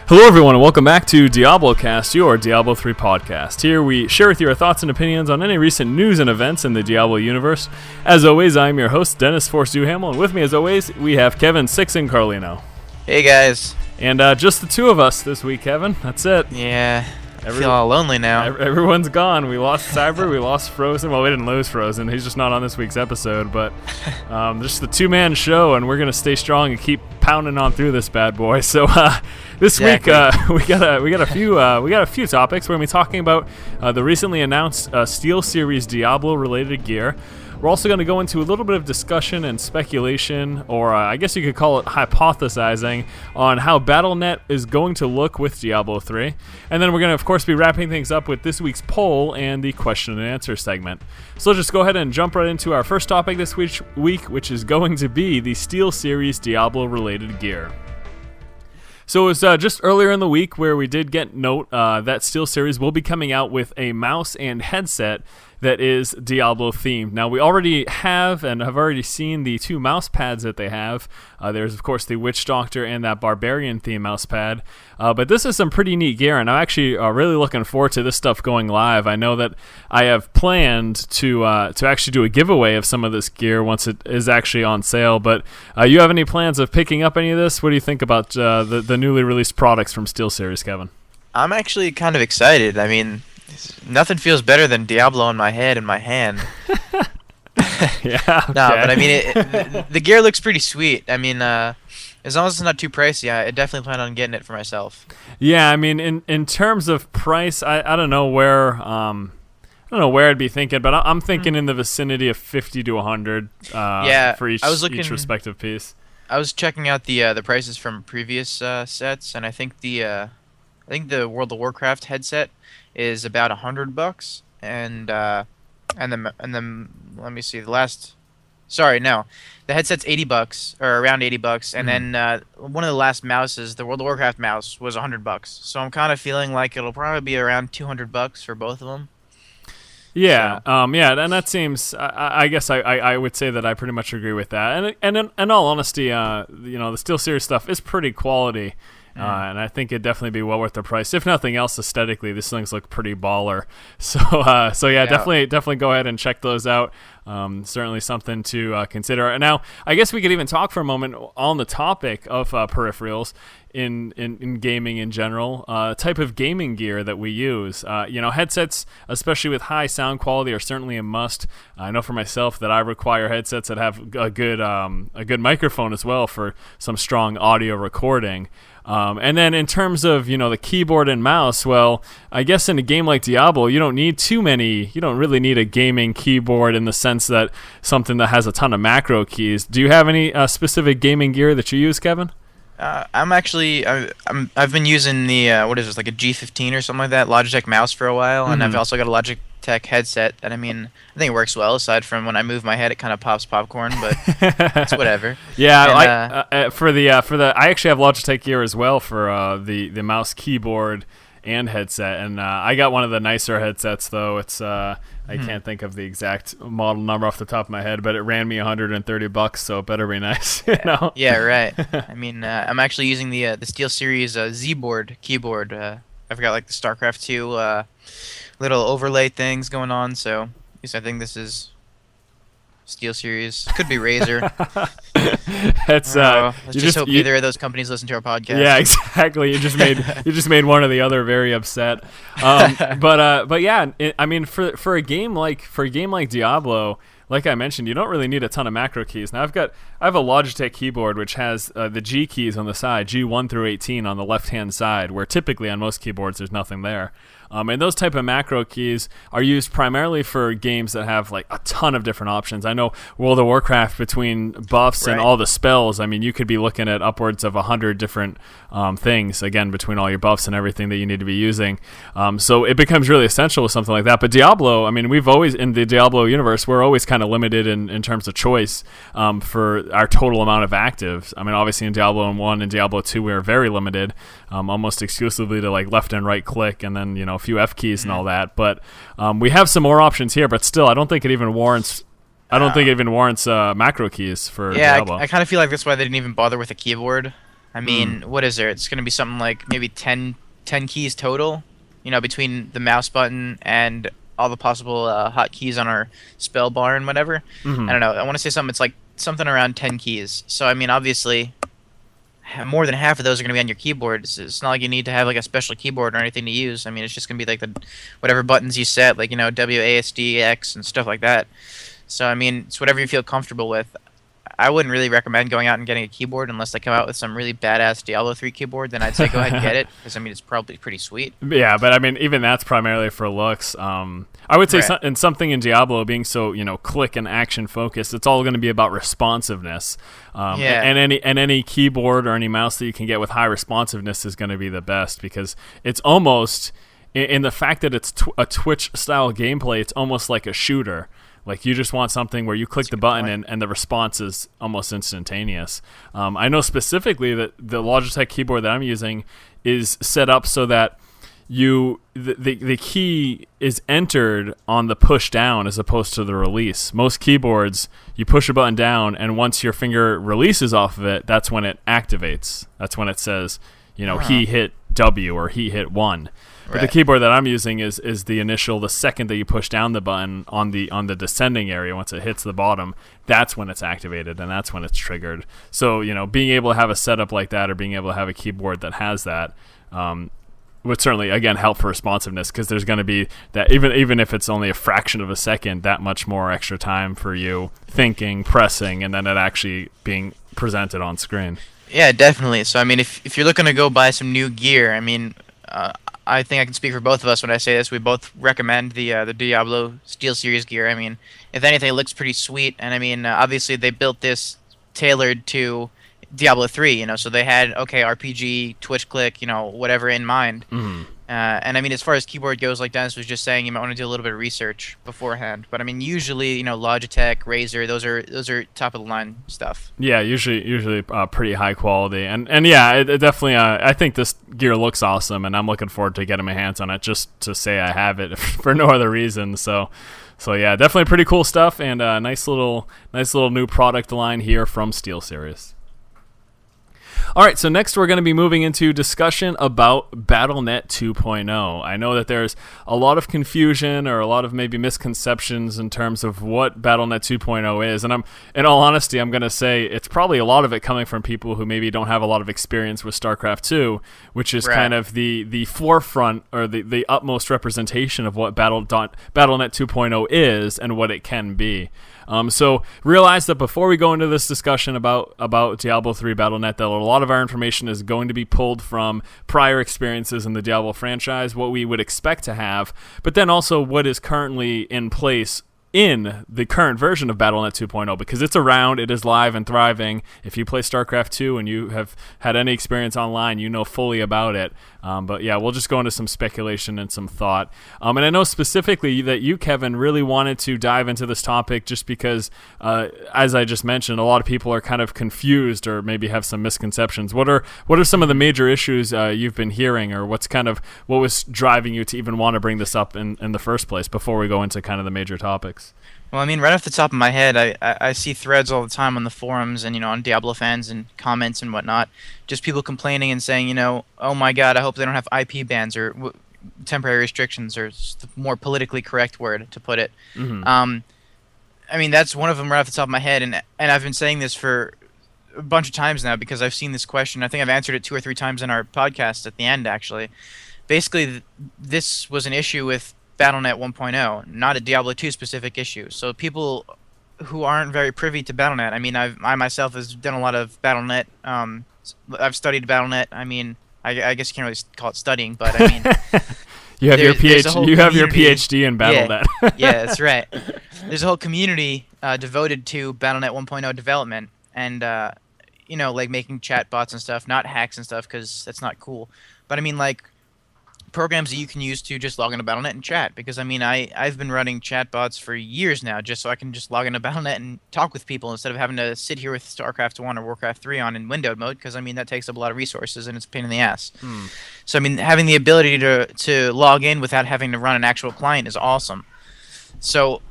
Hello everyone and welcome back to DiabloCast, your Diablo 3 podcast. Here we share with you our thoughts and opinions on any recent news and events in the Diablo universe. As always, I'm your host, Dennis Force Duhamel, and with me as always, we have Kevin Sixen Carlino. Hey guys. And just the two of us this week, Kevin. That's it. Yeah, I feel all lonely now. Everyone's gone. We lost Cyber, we lost Frozen. Well, we didn't lose Frozen. He's just not on this week's episode, but just the two-man show, and we're going to stay strong and keep pounding on through this bad boy. So this week we got a few topics. We're going to be talking about the recently announced SteelSeries Diablo related gear. We're also going to go into a little bit of discussion and speculation, or I guess you could call it hypothesizing, on how Battlenet is going to look with Diablo 3. And then we're going to, of course, be wrapping things up with this week's poll and the question and answer segment. So just go ahead and jump right into our first topic this week, which is going to be the SteelSeries Diablo-related gear. So it was just earlier in the week where we did get note that SteelSeries will be coming out with a mouse and headset that is Diablo themed. Now we already have and have already seen the two mouse pads that they have. There's of course the Witch Doctor and that Barbarian theme mouse pad. But this is some pretty neat gear, and I'm actually really looking forward to this stuff going live. I know that I have planned to actually do a giveaway of some of this gear once it is actually on sale. But you have any plans of picking up any of this? What do you think about the newly released products from SteelSeries, Kevin? I'm actually kind of excited. I mean, nothing feels better than Diablo in my head and my hand. Yeah. Okay. No, but I mean, the gear looks pretty sweet. I mean, as long as it's not too pricey, I definitely plan on getting it for myself. Yeah, I mean, in terms of price, I don't know where I'd be thinking, but I'm thinking in the vicinity of 50 to 100 for each respective piece. I was checking out the prices from previous sets, and I think the World of Warcraft headset is about $100, and then let me see, the headset's $80 or around $80, and then one of the last mouses, the World of Warcraft mouse, was $100. So I'm kind of feeling like it'll probably be around $200 for both of them. Yeah, so. And that seems. I guess I would say that I pretty much agree with that. And in all honesty, the SteelSeries stuff is pretty quality. And I think it'd definitely be well worth the price. If nothing else, aesthetically, these things look pretty baller. So definitely go ahead and check those out. Certainly something to consider. Now, I guess we could even talk for a moment on the topic of peripherals in gaming in general. Type of gaming gear that we use. Headsets, especially with high sound quality, are certainly a must. I know for myself that I require headsets that have a good microphone as well for some strong audio recording. And then in terms of, the keyboard and mouse, well, I guess in a game like Diablo, you don't really need a gaming keyboard in the sense that something that has a ton of macro keys. Do you have any specific gaming gear that you use, Kevin? I've been using the, like a G15 or something like that, Logitech mouse for a while, and I've also got a Logitech headset that, I think it works well, aside from when I move my head, it kind of pops popcorn, but it's whatever. Yeah, and, I actually have Logitech gear as well for the mouse, keyboard, and headset, and I got one of the nicer headsets though. It's I can't think of the exact model number off the top of my head, but it ran me $130, so it better be nice. Yeah, right. I mean, I'm actually using the SteelSeries Z-board keyboard. I've got like the StarCraft 2 little overlay things going on, so I think this is SteelSeries. Could be Razer. Let's just hope neither of those companies listen to our podcast. Yeah, exactly. You just made one or the other very upset. But yeah, I mean, for a game like Diablo, like I mentioned, you don't really need a ton of macro keys. Now I have a Logitech keyboard which has the G keys on the side, G1 through 18 on the left-hand side, where typically on most keyboards there's nothing there. And those type of macro keys are used primarily for games that have like a ton of different options. I know World of Warcraft, between buffs and all the spells, I mean, you could be looking at upwards of 100 different things, again, between all your buffs and everything that you need to be using. So it becomes really essential with something like that. But Diablo, I mean, we've always, in the Diablo universe, we're always kind of limited in terms of choice for our total amount of actives. I mean, obviously in Diablo 1 and Diablo 2, we were very limited, almost exclusively to like left and right click, and then, a few F keys and all that. But we have some more options here, but still, I don't think it even warrants macro keys for Diablo. I kind of feel like that's why they didn't even bother with a keyboard. I mean, what is there? It's going to be something like maybe 10 keys total, between the mouse button and all the possible hotkeys on our spell bar and whatever. I don't know. I want to say something. It's like something around 10 keys. So, I mean, obviously, more than half of those are going to be on your keyboard. It's not like you need to have like a special keyboard or anything to use. I mean, it's just going to be like whatever buttons you set, like, WASD, X, and stuff like that. So, I mean, it's whatever you feel comfortable with. I wouldn't really recommend going out and getting a keyboard unless they come out with some really badass Diablo 3 keyboard. Then I'd say go ahead and get it, because, I mean, it's probably pretty sweet. Yeah, but I mean, even that's primarily for looks. I would say something in Diablo being so, click and action focused, it's all going to be about responsiveness. And any keyboard or any mouse that you can get with high responsiveness is going to be the best, because it's almost, in the fact that it's a Twitch style gameplay, it's almost like a shooter. Like, you just want something where you click the button and the response is almost instantaneous. I know specifically that the Logitech keyboard that I'm using is set up so that the key is entered on the push down as opposed to the release. Most keyboards, you push a button down, and once your finger releases off of it, that's when it activates. That's when it says, he hit W or he hit 1. But the keyboard that I'm using is the second that you push down the button on the descending area, once it hits the bottom, that's when it's activated and that's when it's triggered. So, being able to have a setup like that, or being able to have a keyboard that has that, would certainly, again, help for responsiveness, because there's going to be that, even if it's only a fraction of a second, that much more extra time for you thinking, pressing, and then it actually being presented on screen. Yeah, definitely. So, I mean, if you're looking to go buy some new gear, I mean, I think I can speak for both of us when I say this. We both recommend the Diablo SteelSeries gear. I mean, if anything, it looks pretty sweet. And I mean, obviously they built this tailored to Diablo 3, so they had, RPG, Twitch click, whatever in mind. And I mean, as far as keyboard goes, like Dennis was just saying, you might want to do a little bit of research beforehand. But I mean, usually, Logitech, Razer, those are top of the line stuff. Yeah, usually pretty high quality. And yeah, it definitely. I think this gear looks awesome, and I'm looking forward to getting my hands on it just to say I have it for no other reason. So yeah, definitely pretty cool stuff, and nice little new product line here from SteelSeries. All right, so next we're going to be moving into discussion about Battlenet 2.0. I know that there's a lot of confusion or a lot of maybe misconceptions in terms of what Battlenet 2.0 is, and in all honesty, I'm going to say it's probably a lot of it coming from people who maybe don't have a lot of experience with StarCraft 2, which is kind of the forefront or the utmost representation of what Battlenet 2.0 is and what it can be. So realize that before we go into this discussion about Diablo 3 Battlenet, that a lot of our information is going to be pulled from prior experiences in the Diablo franchise, what we would expect to have, but then also what is currently in place in the current version of Battlenet 2.0, because it's around, it is live and thriving. If you play StarCraft 2 and you have had any experience online, you know fully about it. But yeah, we'll just go into some speculation and some thought. And I know specifically that you, Kevin, really wanted to dive into this topic just because, as I just mentioned, a lot of people are kind of confused or maybe have some misconceptions. What are some of the major issues you've been hearing, or what was driving you to even want to bring this up in the first place before we go into kind of the major topics? Well, I mean, right off the top of my head, I see threads all the time on the forums and, on Diablo fans and comments and whatnot. Just people complaining and saying, oh my god, I hope they don't have IP bans or temporary restrictions, or the more politically correct word to put it. I mean, that's one of them right off the top of my head. And I've been saying this for a bunch of times now because I've seen this question. I think I've answered it 2 or 3 times in our podcast at the end, actually. Basically, this was an issue with Battlenet 1.0, not a Diablo 2 specific issue. So people who aren't very privy to Battlenet, I mean, I myself has done a lot of Battlenet. I've studied Battlenet. I mean, I guess you can't really call it studying, but I mean, you have your PhD. You have your PhD in Battlenet. Yeah, that's right. There's a whole community devoted to Battlenet 1.0 development, and like making chatbots and stuff, not hacks and stuff, because that's not cool. But I mean, like, programs that you can use to just log into Battlenet and chat, because I mean, I've been running chatbots for years now just so I can just log into Battlenet and talk with people instead of having to sit here with StarCraft 1 or Warcraft 3 on in windowed mode, because I mean, that takes up a lot of resources and it's a pain in the ass. So I mean, having the ability to log in without having to run an actual client is awesome. So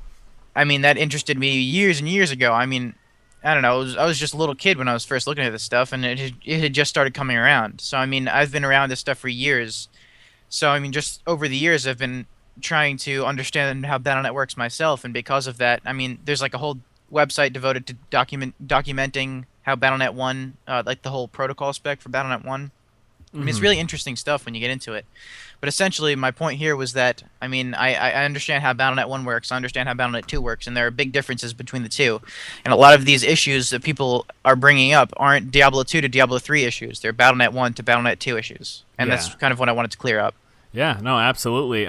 I mean, that interested me years and years ago. I mean, I don't know. I was just a little kid when I was first looking at this stuff, and it had just started coming around. So I mean, I've been around this stuff for years. So I mean, just over the years, I've been trying to understand how Battlenet works myself, and because of that, I mean, there's like a whole website devoted to documenting how Battlenet 1, like the whole protocol spec for Battlenet 1. I mean, it's really interesting stuff when you get into it. But essentially, my point here was that, I mean, I understand how Battlenet 1 works, I understand how Battlenet 2 works, and there are big differences between the two. And a lot of these issues that people are bringing up aren't Diablo 2 to Diablo 3 issues. They're Battlenet 1 to Battlenet 2 issues. And that's kind of what I wanted to clear up. Yeah, no, absolutely.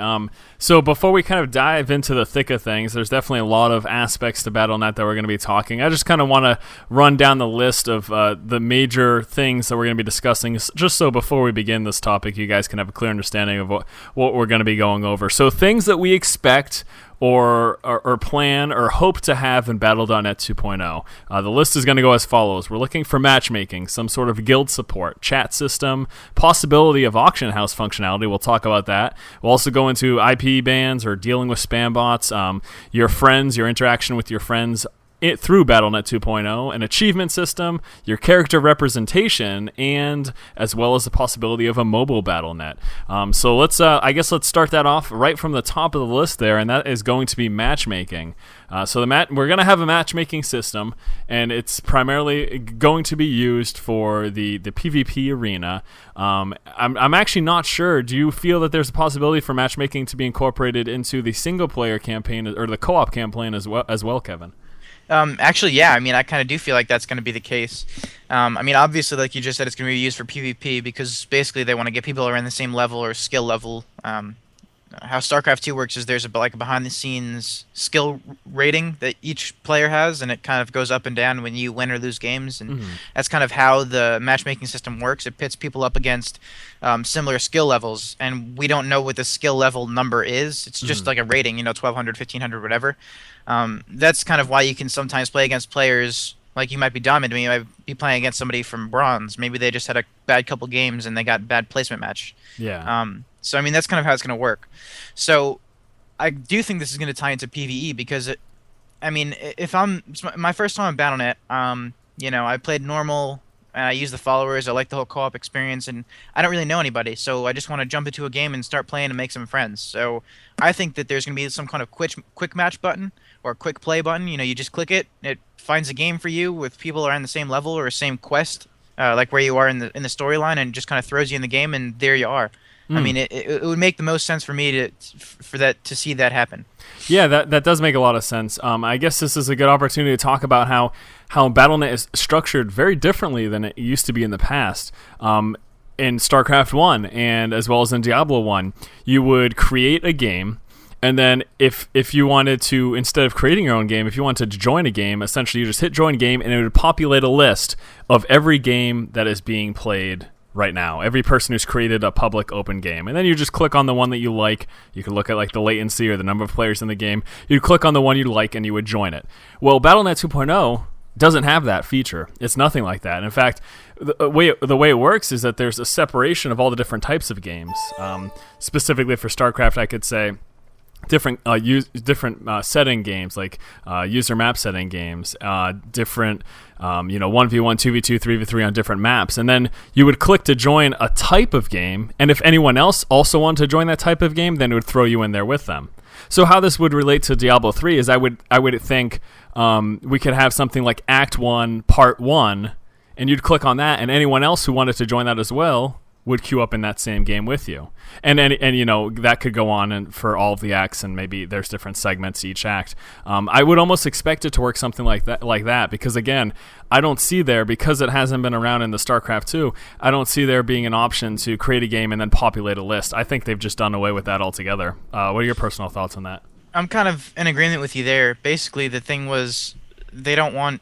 So before we kind of dive into the thick of things, there's definitely a lot of aspects to Battlenet that we're going to be talking. I just kind of want to run down the list of the major things that we're going to be discussing, just so before we begin this topic, you guys can have a clear understanding of what we're going to be going over. So things that we expect or plan or hope to have in Battle.net 2.0. The list is going to go as follows. We're looking for matchmaking, some sort of guild support, chat system, possibility of auction house functionality. We'll talk about that. We'll also go into IP bans or dealing with spam bots, your friends, your interaction with your friends through Battlenet 2.0, an achievement system, your character representation, and as well as the possibility of a mobile Battlenet. So let's start that off right from the top of the list there, and that is going to be matchmaking. So we're going to have a matchmaking system, and it's primarily going to be used for the PvP arena. I'm actually not sure. Do you feel that there's a possibility for matchmaking to be incorporated into the single-player campaign or the co-op campaign as well, Kevin? Actually, yeah. I mean, I kind of do feel like that's going to be the case. I mean, obviously, like you just said, it's going to be used for PvP because basically they want to get people around the same level or skill level. How StarCraft 2 works is there's a behind-the-scenes skill rating that each player has, and it kind of goes up and down when you win or lose games, and that's kind of how the matchmaking system works. It pits people up against similar skill levels, and we don't know what the skill level number is. It's just like a rating, 1,200, 1,500, whatever. That's kind of why you can sometimes play against players like you might be diamond. I mean, you might be playing against somebody from bronze. Maybe they just had a bad couple games and they got bad placement match. Yeah. So I mean, that's kind of how it's going to work. So I do think this is going to tie into PvE because if it's my first time on Battlenet, I played normal. I use the followers. I like the whole co-op experience, and I don't really know anybody, so I just want to jump into a game and start playing and make some friends. So I think that there's going to be some kind of quick match button or quick play button. You just click it. It finds a game for you with people around the same level or same quest, like where you are in the storyline, and just kind of throws you in the game, and there you are. I mean, it would make the most sense for me to see that happen. Yeah, that does make a lot of sense. I guess this is a good opportunity to talk about how Battle.net is structured very differently than it used to be in the past. In StarCraft 1 and as well as in Diablo 1, you would create a game, and then if you wanted to, instead of creating your own game, if you wanted to join a game, essentially you just hit join game, and it would populate a list of every game that is being played right now, every person who's created a public open game, and then you just click on the one that you like. You could look at like the latency or the number of players in the game. You'd click on the one you like and you would join it. Well, Battle.net 2.0 doesn't have that feature. It's nothing like that. In fact, the way it works is that there's a separation of all the different types of games. Specifically for StarCraft, I could say different setting games, like user map setting games, different 1v1, 2v2, 3v3 on different maps, and then you would click to join a type of game, and if anyone else also wanted to join that type of game, then it would throw you in there with them. So how this would relate to Diablo 3 is I would think we could have something like Act 1, Part 1, and you'd click on that, and anyone else who wanted to join that as well would queue up in that same game with you. And that could go on and for all of the acts, and maybe there's different segments each act. I would almost expect it to work something like that because, again, I don't see there, because it hasn't been around in the StarCraft 2, I don't see there being an option to create a game and then populate a list. I think they've just done away with that altogether. What are your personal thoughts on that? I'm kind of in agreement with you there. Basically, the thing was they don't want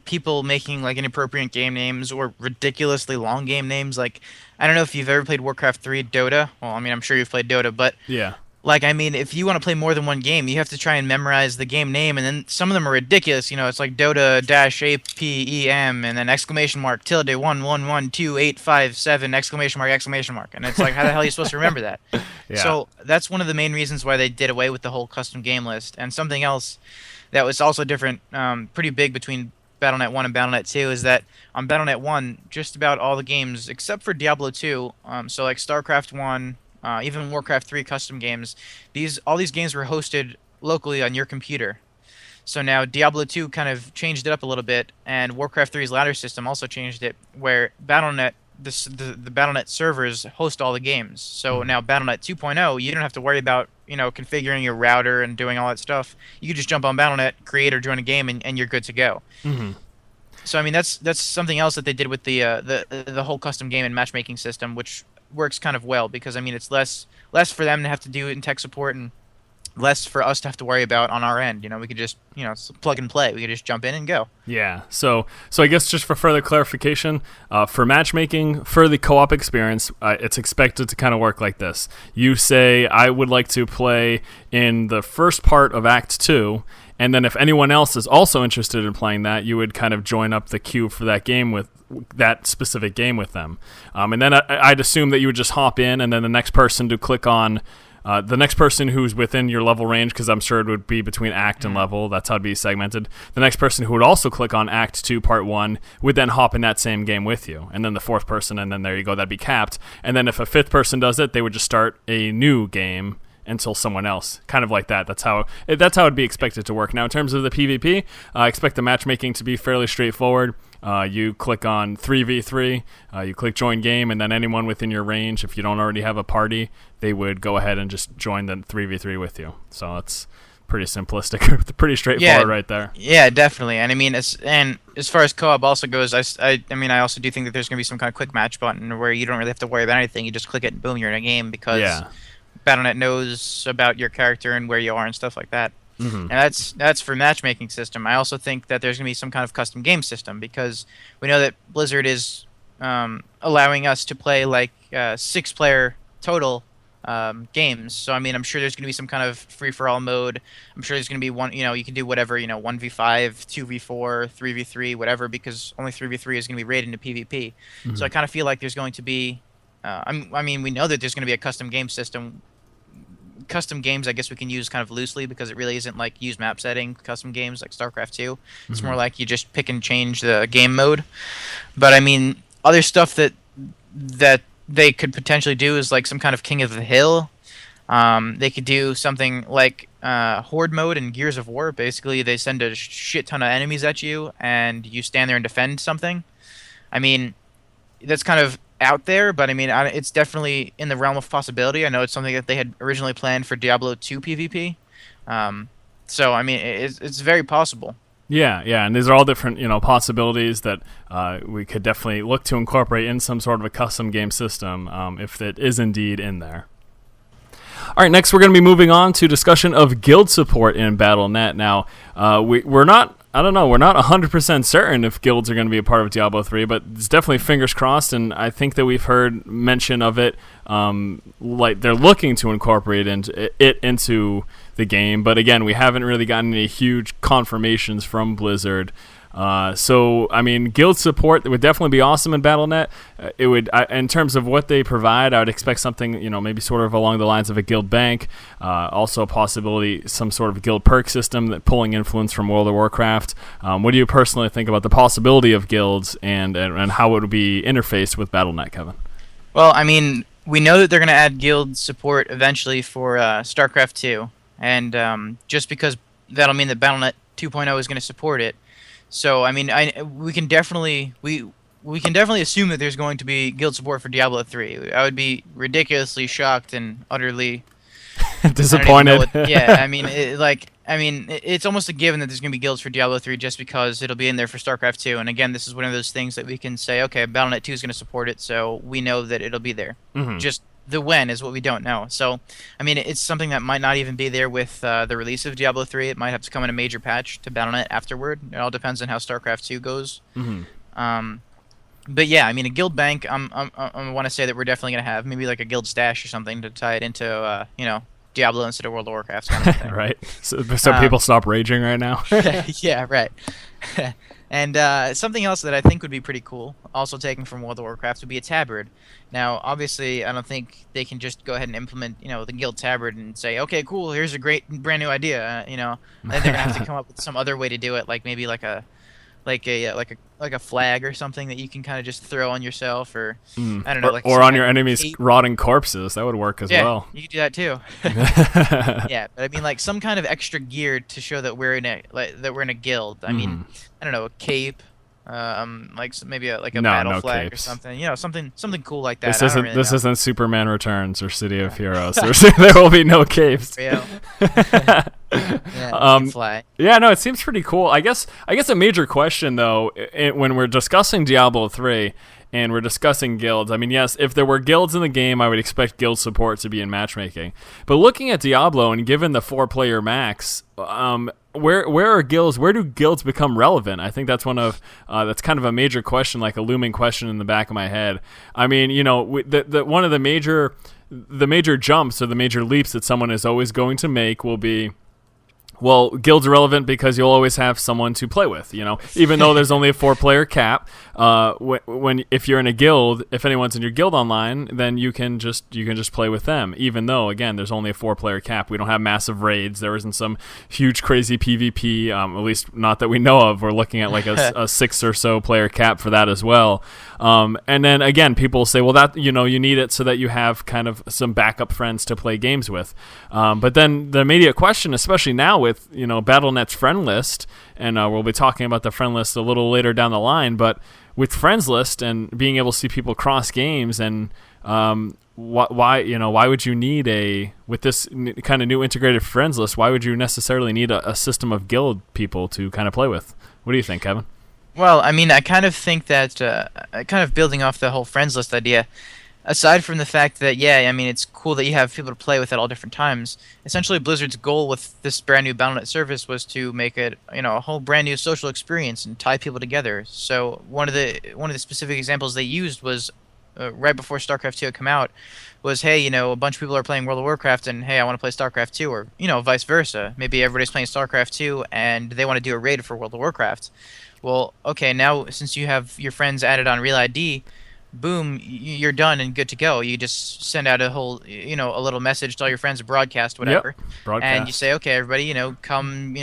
people making like inappropriate game names or ridiculously long game names. Like, I don't know if you've ever played Warcraft 3 Dota. Well, I mean, I'm sure you've played Dota, but yeah. Like, I mean, if you want to play more than one game, you have to try and memorize the game name, and then some of them are ridiculous. It's like Dota-APEM, and then exclamation mark, tilde, 1112857, exclamation mark, and it's like, how the hell are you supposed to remember that? Yeah. So that's one of the main reasons why they did away with the whole custom game list. And something else that was also different, pretty big between Battlenet 1 and Battlenet 2 is that on Battlenet 1, just about all the games except for Diablo 2, so like StarCraft 1, even Warcraft 3 custom games, all these games were hosted locally on your computer. So now Diablo 2 kind of changed it up a little bit, and Warcraft 3's ladder system also changed it, where Battlenet, the Battlenet servers host all the games. So now Battlenet 2.0, you don't have to worry about configuring your router and doing all that stuff. You can just jump on Battlenet, create or join a game, and you're good to go. Mm-hmm. So I mean that's something else that they did with the whole custom game and matchmaking system, which works kind of well because I mean it's less for them to have to do in tech support and less for us to have to worry about on our end. We could just plug and play. We could just jump in and go. Yeah. So I guess just for further clarification, for matchmaking, for the co-op experience, it's expected to kind of work like this. You say, I would like to play in the first part of Act 2, and then if anyone else is also interested in playing that, you would kind of join up the queue for that game with that specific game with them. And then I'd assume that you would just hop in, and then the next person to click on the next person who's within your level range, because I'm sure it would be between act and level. That's how it'd be segmented. The next person who would also click on Act 2, Part 1, would then hop in that same game with you. And then the fourth person, and then there you go, that'd be capped. And then if a fifth person does it, they would just start a new game until someone else. Kind of like that. That's how it'd be expected to work. Now, in terms of the PvP, I expect the matchmaking to be fairly straightforward. You click on 3v3, you click join game, and then anyone within your range, if you don't already have a party, they would go ahead and just join the 3v3 with you. So it's pretty simplistic, pretty straightforward right there. Yeah, definitely. And I mean, as far as co-op also goes, I also do think that there's going to be some kind of quick match button where you don't really have to worry about anything. You just click it and boom, you're in a game because Battlenet knows about your character and where you are and stuff like that. Mm-hmm. And that's for matchmaking system. I also think that there's going to be some kind of custom game system because we know that Blizzard is allowing us to play like 6-player total games. So I mean, I'm sure there's going to be some kind of free-for-all mode. I'm sure there's going to be one. You can do whatever. 1v5, 2v4, 3v3, whatever. Because only 3v3 is going to be rated into PvP. Mm-hmm. So I kind of feel like there's going to be. I mean, we know that there's going to be a custom game system. Custom games, I guess we can use kind of loosely because it really isn't like use map setting custom games like StarCraft 2. It's more like you just pick and change the game mode. But I mean, other stuff that they could potentially do is like some kind of King of the Hill. They could do something like Horde mode in Gears of War. Basically, they send a shit ton of enemies at you and you stand there and defend something. I mean, that's kind of out there, but I mean, it's definitely in the realm of possibility. I know it's something that they had originally planned for Diablo 2 PvP. So I mean, it's very possible. Yeah, and these are all different, possibilities that we could definitely look to incorporate in some sort of a custom game system if it is indeed in there. All right, next we're going to be moving on to discussion of guild support in Battlenet. Now, we're not 100% certain if guilds are going to be a part of Diablo 3, but it's definitely fingers crossed, and I think that we've heard mention of it, like they're looking to incorporate it into the game, but again, we haven't really gotten any huge confirmations from Blizzard. So, I mean, guild support would definitely be awesome in Battlenet. It would, in terms of what they provide, I would expect something, maybe sort of along the lines of a guild bank. Also, a possibility, some sort of guild perk system that pulling influence from World of Warcraft. What do you personally think about the possibility of guilds and how it would be interfaced with Battlenet, Kevin? Well, I mean, we know that they're going to add guild support eventually for StarCraft 2, and just because that'll mean that Battlenet 2.0 is going to support it. So I mean, we can definitely assume that there's going to be guild support for Diablo 3. I would be ridiculously shocked and utterly disappointed. I mean, it's almost a given that there's going to be guilds for Diablo 3 just because it'll be in there for StarCraft 2. And again, this is one of those things that we can say, okay, Battlenet 2 is going to support it, so we know that it'll be there. Mm-hmm. Just the when is what we don't know. So, I mean, it's something that might not even be there with the release of Diablo 3. It might have to come in a major patch to Battlenet afterward. It all depends on how StarCraft 2 goes. Mm-hmm. But yeah, I mean, a guild bank, I want to say that we're definitely going to have maybe like a guild stash or something to tie it into, Diablo instead of World of Warcraft kind of thing. Right. So people stop raging right now. Yeah, right. And something else that I think would be pretty cool, also taken from World of Warcraft, would be a tabard. Now, obviously, I don't think they can just go ahead and implement, the guild tabard and say, okay, cool, here's a great brand new idea, I think they're gonna have to come up with some other way to do it, like maybe like a like a flag or something that you can kind of just throw on yourself, or I don't know, like or some on kind your of enemies' cape. rotting corpses. That would work as Yeah, well. you could do that too. Yeah, but I mean, like some kind of extra gear to show that we're in a guild. I mean, I don't know, a cape, like maybe like a No, battle no flag or capes. something. something cool like that. This I don't isn't really this know. isn't Superman Returns or City of Heroes. There will be no capes. Real. Yeah, you can fly. Yeah, no, it seems pretty cool. I guess a major question though, when we're discussing Diablo 3 and we're discussing guilds. I mean, yes, if there were guilds in the game, I would expect guild support to be in matchmaking. But looking at Diablo and given the 4-player max, where are guilds? Where do guilds become relevant? I think that's that's kind of a major question, like a looming question in the back of my head. I mean, one of the major jumps or the major leaps that someone is always going to make will be, well, guilds are relevant because you'll always have someone to play with, even though there's only a 4-player cap. If you're in a guild, if anyone's in your guild online, then you can just play with them, even though, again, there's only a 4-player cap. We don't have massive raids. There isn't some huge crazy PvP, at least not that we know of. We're looking at like a 6 or so player cap for that as well. And then again, people say, well, that you need it so that you have kind of some backup friends to play games with. But then the immediate question, especially now with Battlenet's friend list, and we'll be talking about the friend list a little later down the line, but with friends list and being able to see people cross games, and why would you need with this kind of new integrated friends list, why would you necessarily need a system of guild people to kind of play with? What do you think, Kevin? Well, I mean, I kind of think that, kind of building off the whole friends list idea, aside from the fact that, yeah, I mean, it's cool that you have people to play with at all different times. Essentially, Blizzard's goal with this brand new Battlenet service was to make it, a whole brand new social experience and tie people together. So one of the specific examples they used was right before StarCraft 2 had come out, was, hey, a bunch of people are playing World of Warcraft, and hey, I want to play StarCraft 2, or vice versa. Maybe everybody's playing StarCraft 2 and they want to do a raid for World of Warcraft. Well, okay, now since you have your friends added on Real ID, boom, you're done and good to go. You just send out a whole, a little message to all your friends, a broadcast, whatever. Yep. Broadcast. And you say, okay, everybody, come,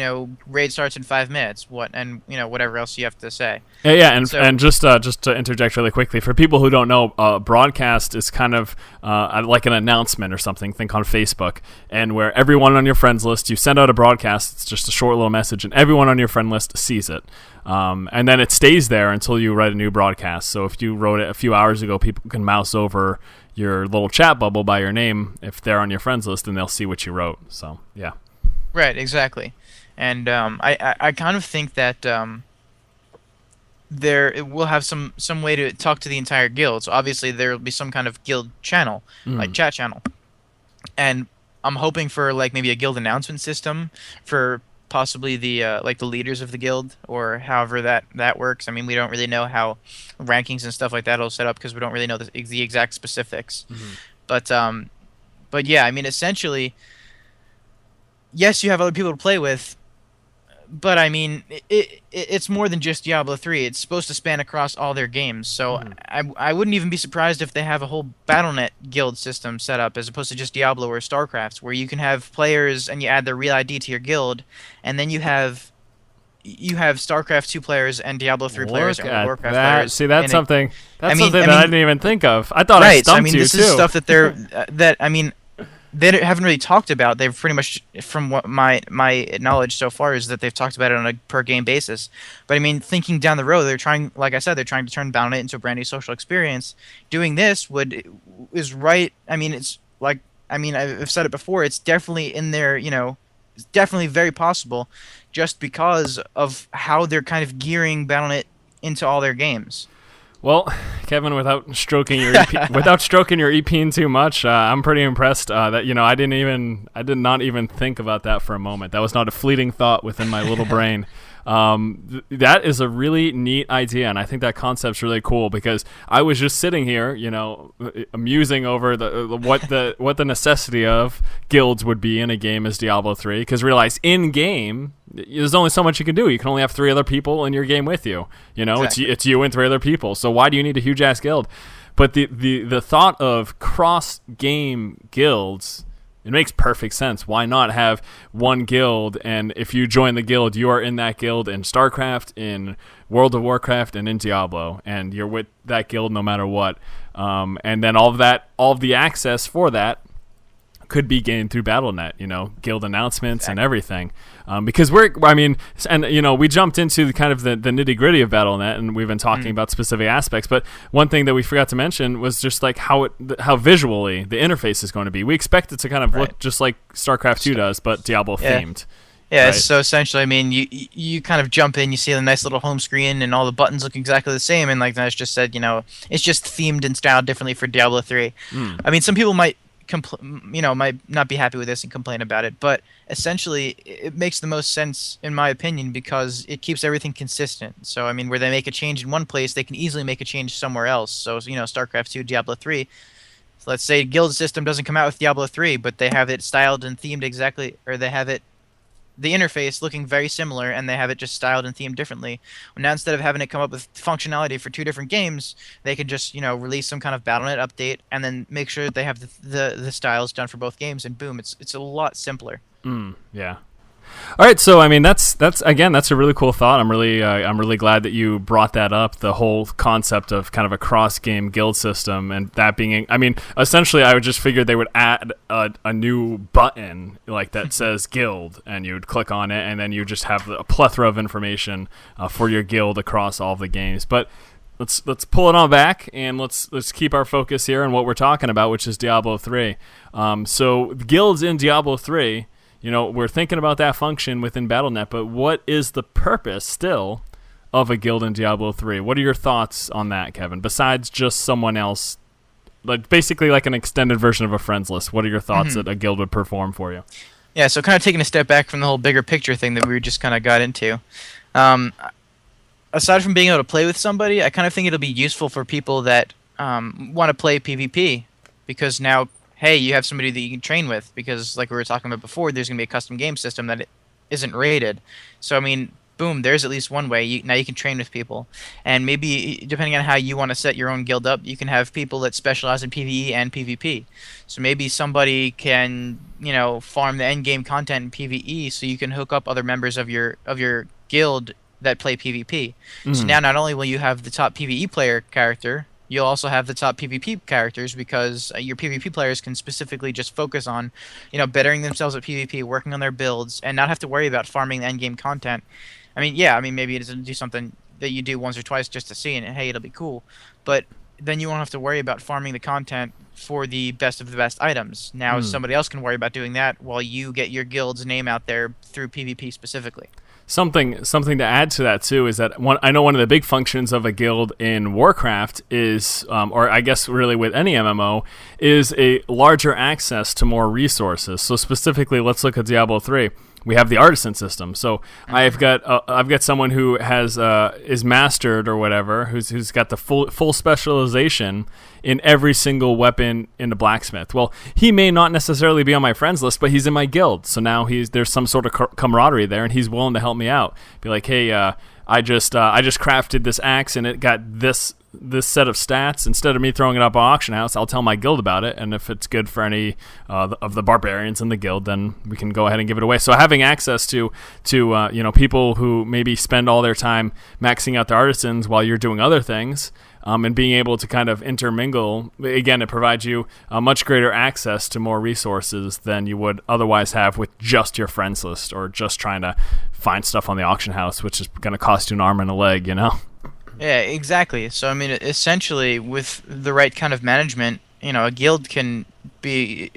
raid starts in 5 minutes. Whatever else you have to say. Yeah, and just to interject really quickly, for people who don't know, broadcast is kind of like an announcement or something. Think on Facebook, and where everyone on your friends list, you send out a broadcast. It's just a short little message, and everyone on your friend list sees it. And then it stays there until you write a new broadcast. So if you wrote it a few hours ago, people can mouse over your little chat bubble by your name if they're on your friends list, and they'll see what you wrote. So yeah, right, exactly. And I kind of think that we'll have some way to talk to the entire guild. So obviously there will be some kind of guild channel, like chat channel, and I'm hoping for like maybe a guild announcement system for possibly the the leaders of the guild, or however that works. I mean, we don't really know how rankings and stuff like that will set up because we don't really know the exact specifics. But yeah, I mean, essentially, yes, you have other people to play with, but I mean, it's more than just Diablo 3. It's supposed to span across all their games. So I wouldn't even be surprised if they have a whole Battlenet guild system set up as opposed to just Diablo or StarCraft, where you can have players and you add their real ID to your guild, and then you have StarCraft 2 players and Diablo 3 players and Warcraft players. See, that's something that I didn't even think of. I thought right, I stumped you, this is stuff that they haven't really talked about. They've pretty much, from what my knowledge so far, is that they've talked about it on a per game basis. But I mean, thinking down the road, they're trying to turn Battlenet into a brand new social experience. Doing this is right. I mean, I've said it before. It's definitely in there. It's definitely very possible, just because of how they're kind of gearing Battlenet into all their games. Well, Kevin, without stroking your EP too much, I'm pretty impressed that I did not even think about that for a moment. That was not a fleeting thought within my little brain. That is a really neat idea, and I think that concept's really cool, because I was just sitting here, amusing over what the necessity of guilds would be in a game as Diablo 3, because realize in game there's only so much you can do. You can only have 3 other people in your game with you. Exactly. It's you and 3 other people. So why do you need a huge ass guild? But the thought of cross game guilds It makes perfect sense. Why not have one guild, and if you join the guild, you are in that guild in StarCraft, in World of Warcraft, and in Diablo, and you're with that guild no matter what. And then all of the access for that could be gained through Battlenet, guild announcements and everything. Because we jumped into kind of the nitty gritty of Battlenet, and we've been talking about specific aspects. But one thing that we forgot to mention was just like how visually the interface is going to be. We expect it to kind of look just like StarCraft 2 does, but Diablo themed. Yeah, right? So essentially, I mean, you kind of jump in, you see the nice little home screen, and all the buttons look exactly the same. And like Nash just said, it's just themed and styled differently for Diablo 3. I mean, some people might not be happy with this and complain about it, but essentially it makes the most sense in my opinion because it keeps everything consistent. So I mean, where they make a change in one place, they can easily make a change somewhere else. So StarCraft 2, Diablo 3. So let's say guild system doesn't come out with Diablo 3, but they have it styled and themed exactly, or they have the interface looking very similar, and they have it just styled and themed differently. Well, now instead of having it come up with functionality for two different games, they can just release some kind of Battlenet update and then make sure that they have the styles done for both games, and boom, it's a lot simpler. Yeah. All right, so I mean that's a really cool thought. I'm really glad that you brought that up. The whole concept of kind of a cross-game guild system, and that being, I mean, essentially, I would just figure they would add a new button like that says guild, and you would click on it, and then you just have a plethora of information for your guild across all of the games. But let's pull it on back, and let's keep our focus here on what we're talking about, which is Diablo 3. So guilds in Diablo 3. We're thinking about that function within Battlenet, but what is the purpose still of a guild in Diablo 3? What are your thoughts on that, Kevin? Besides just someone else, basically like an extended version of a friends list, what are your thoughts that a guild would perform for you? Yeah, so kind of taking a step back from the whole bigger picture thing that we just kind of got into. Aside from being able to play with somebody, I kind of think it'll be useful for people that want to play PvP, because now, hey, you have somebody that you can train with, because like we were talking about before, there's going to be a custom game system that isn't rated. So, I mean, boom, there's at least one way. Now you can train with people. And maybe, depending on how you want to set your own guild up, you can have people that specialize in PvE and PvP. So maybe somebody can, farm the end game content in PvE, so you can hook up other members of your guild that play PvP. So now not only will you have the top PvE player character, you'll also have the top PvP characters, because your PvP players can specifically just focus on, bettering themselves at PvP, working on their builds, and not have to worry about farming the end game content. I mean, maybe it doesn't do something that you do once or twice just to see, and hey, it'll be cool. But then you won't have to worry about farming the content for the best of the best items. Now somebody else can worry about doing that while you get your guild's name out there through PvP specifically. Something to add to that too is that I know one of the big functions of a guild in Warcraft is, or I guess really with any MMO, is a larger access to more resources. So specifically, let's look at Diablo 3. We have the artisan system. So I've got someone who has is mastered or whatever, who's got the full specialization in every single weapon in the blacksmith. Well, he may not necessarily be on my friends list, but he's in my guild. So now there's some sort of camaraderie there, and he's willing to help me out. Be like, hey, I just crafted this axe, and it got this set of stats. Instead of me throwing it up on auction house, I'll tell my guild about it, and if it's good for any of the barbarians in the guild, then we can go ahead and give it away. So having access to people who maybe spend all their time maxing out their artisans while you're doing other things, and being able to kind of intermingle, again, it provides you a much greater access to more resources than you would otherwise have with just your friends list, or just trying to find stuff on the auction house, which is going to cost you an arm and a leg, Yeah, exactly. So, I mean, essentially, with the right kind of management, a guild can be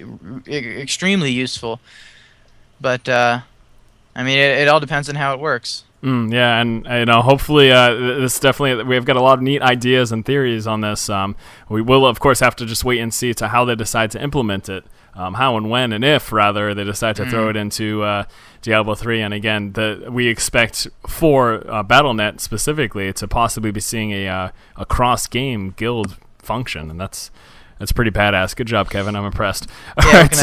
extremely useful. But, I mean, it all depends on how it works. Yeah, and hopefully this definitely, we've got a lot of neat ideas and theories on this. We will, of course, have to just wait and see to how they decide to implement it, how and when and if, rather, they decide to throw it into Diablo 3. And again, we expect for Battlenet specifically to possibly be seeing a cross-game guild function, and that's pretty badass. Good job, Kevin. I'm impressed. All right,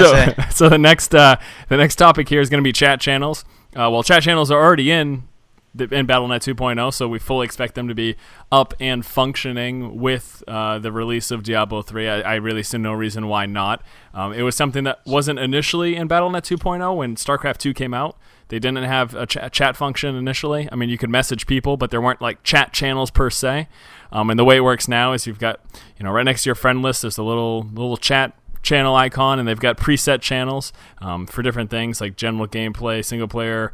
so the next topic here is going to be chat channels. Well, chat channels are already in in Battlenet 2.0, so we fully expect them to be up and functioning with the release of Diablo 3. I really see no reason why not. It was something that wasn't initially in Battlenet 2.0 when StarCraft 2 came out. They didn't have a chat function initially. I mean, you could message people, but there weren't like chat channels per se. And the way it works now is you've got, right next to your friend list, there's a little chat channel icon, and they've got preset channels for different things like general gameplay, single player,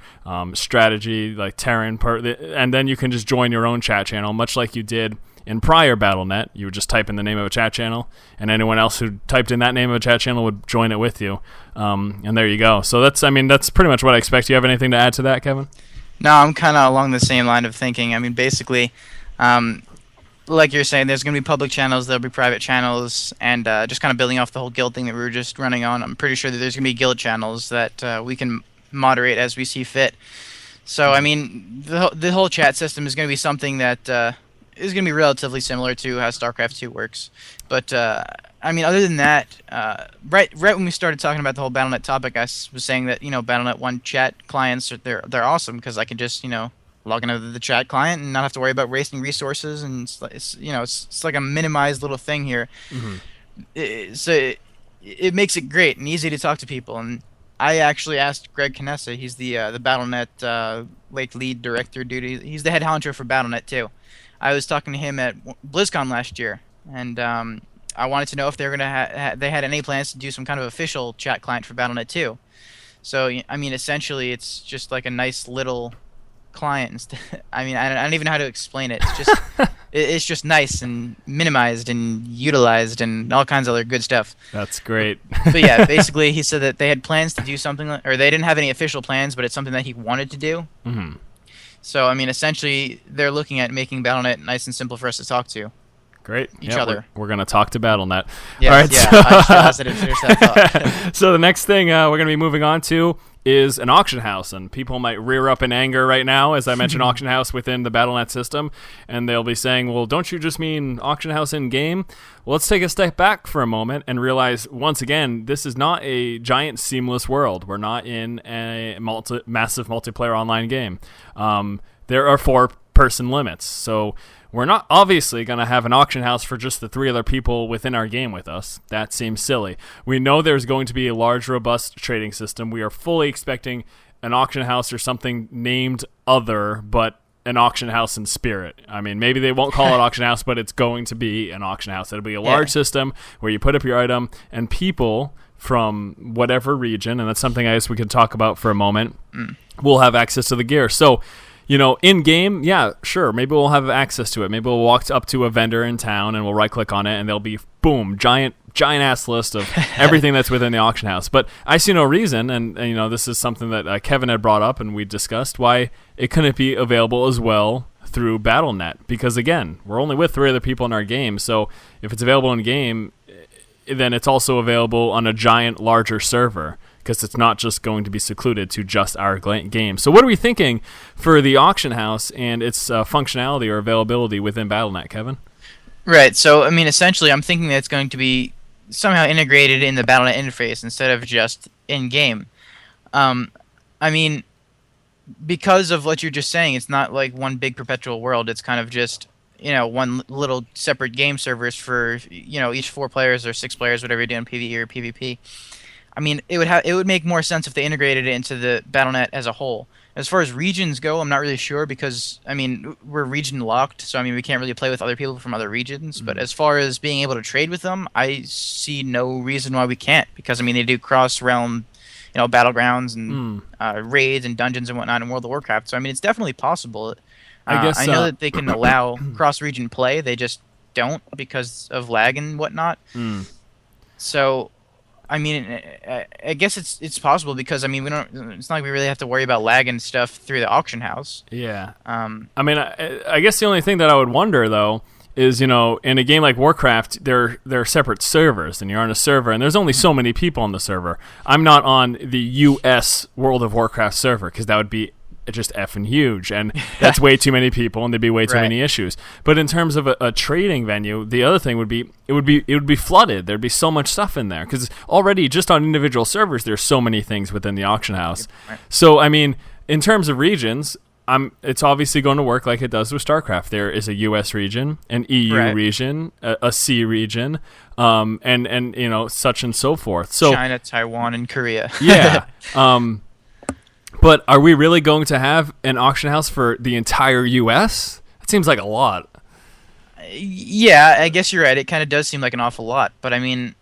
strategy, like Terran, and then you can just join your own chat channel, much like you did in prior Battlenet. You would just type in the name of a chat channel, and anyone else who typed in that name of a chat channel would join it with you. And there you go. So that's pretty much what I expect. Do you have anything to add to that, Kevin? No, I'm kind of along the same line of thinking. I mean, basically, like you're saying, there's going to be public channels, there'll be private channels, and just kind of building off the whole guild thing that we were just running on, I'm pretty sure that there's going to be guild channels that we can moderate as we see fit. So, I mean, the whole chat system is going to be something that is going to be relatively similar to how StarCraft 2 works. But, I mean, other than that, right when we started talking about the whole Battlenet topic, I was saying that, Battlenet 1 chat clients, they're awesome because I can just, log into the chat client and not have to worry about wasting resources, and it's like a minimized little thing here. So it makes it great and easy to talk to people. And I actually asked Greg Canessa, he's the Battlenet lead director dude. He's the head honcho for Battlenet too. I was talking to him at BlizzCon last year, and I wanted to know if they were gonna they had any plans to do some kind of official chat client for Battlenet 2. So I mean, essentially, it's just like a nice little client. I mean, I don't even know how to explain it. It's just it's just nice and minimized and utilized and all kinds of other good stuff. That's great. But yeah, basically he said that they had plans to do something or they didn't have any official plans, but it's something that he wanted to do. So I mean, essentially they're looking at making Battlenet nice and simple for us to talk to. Great. Each other. We're going to talk to Battlenet. Yeah, all right, yeah. I still has to finish that thought. So the next thing we're going to be moving on to is an auction house, and people might rear up in anger right now as I mention auction house within the Battlenet system, and they'll be saying, well, don't you just mean auction house in game? Well, let's take a step back for a moment and realize once again, this is not a giant seamless world. We're not in a massive multiplayer online game. There are 4-person limits, so we're not obviously going to have an auction house for just the 3 other people within our game with us. That seems silly. We know there's going to be a large, robust trading system. We are fully expecting an auction house or something named other, but an auction house in spirit. I mean, maybe they won't call it auction house, but it's going to be an auction house. It'll be a large system where you put up your item, and people from whatever region, and that's something I guess we could talk about for a moment, will have access to the gear. So, in-game, yeah, sure, maybe we'll have access to it. Maybe we'll walk up to a vendor in town and we'll right-click on it, and there'll be, boom, giant-ass list of everything that's within the auction house. But I see no reason, and this is something that Kevin had brought up and we discussed, why it couldn't be available as well through Battlenet. Because, again, we're only with 3 other people in our game, so if it's available in-game, then it's also available on a giant, larger server, because it's not just going to be secluded to just our game. So what are we thinking for the auction house and its functionality or availability within Battlenet, Kevin? Right. So, I mean, essentially, I'm thinking that it's going to be somehow integrated in the Battlenet interface instead of just in-game. I mean, because of what you're just saying, it's not like one big perpetual world. It's kind of just, one little separate game servers for, each 4 players or 6 players, whatever you're doing, PvE or PvP. I mean, it would make more sense if they integrated it into the Battlenet as a whole. As far as regions go, I'm not really sure because, I mean, we're region locked, so I mean, we can't really play with other people from other regions. But as far as being able to trade with them, I see no reason why we can't because, I mean, they do cross-realm, battlegrounds and raids and dungeons and whatnot in World of Warcraft. So, I mean, it's definitely possible. I know that they can allow cross-region play. They just don't because of lag and whatnot. So, I mean, I guess it's possible because I mean it's not like we really have to worry about lag and stuff through the auction house. Yeah. I mean, I guess the only thing that I would wonder though is in a game like Warcraft, there are separate servers, and you're on a server, and there's only so many people on the server. I'm not on the U.S. World of Warcraft server because that would be just effing huge, and that's way too many people, and there'd be way too many issues. But in terms of a trading venue, the other thing would be it would be flooded. There'd be so much stuff in there because already just on individual servers, there's so many things within the auction house. So I mean, in terms of regions, it's obviously going to work like it does with StarCraft. There is a U.S. region, an EU region, a C region, and such and so forth. So China, Taiwan, and Korea. Yeah. But are we really going to have an auction house for the entire U.S.? That seems like a lot. Yeah, I guess you're right. It kind of does seem like an awful lot, but I mean,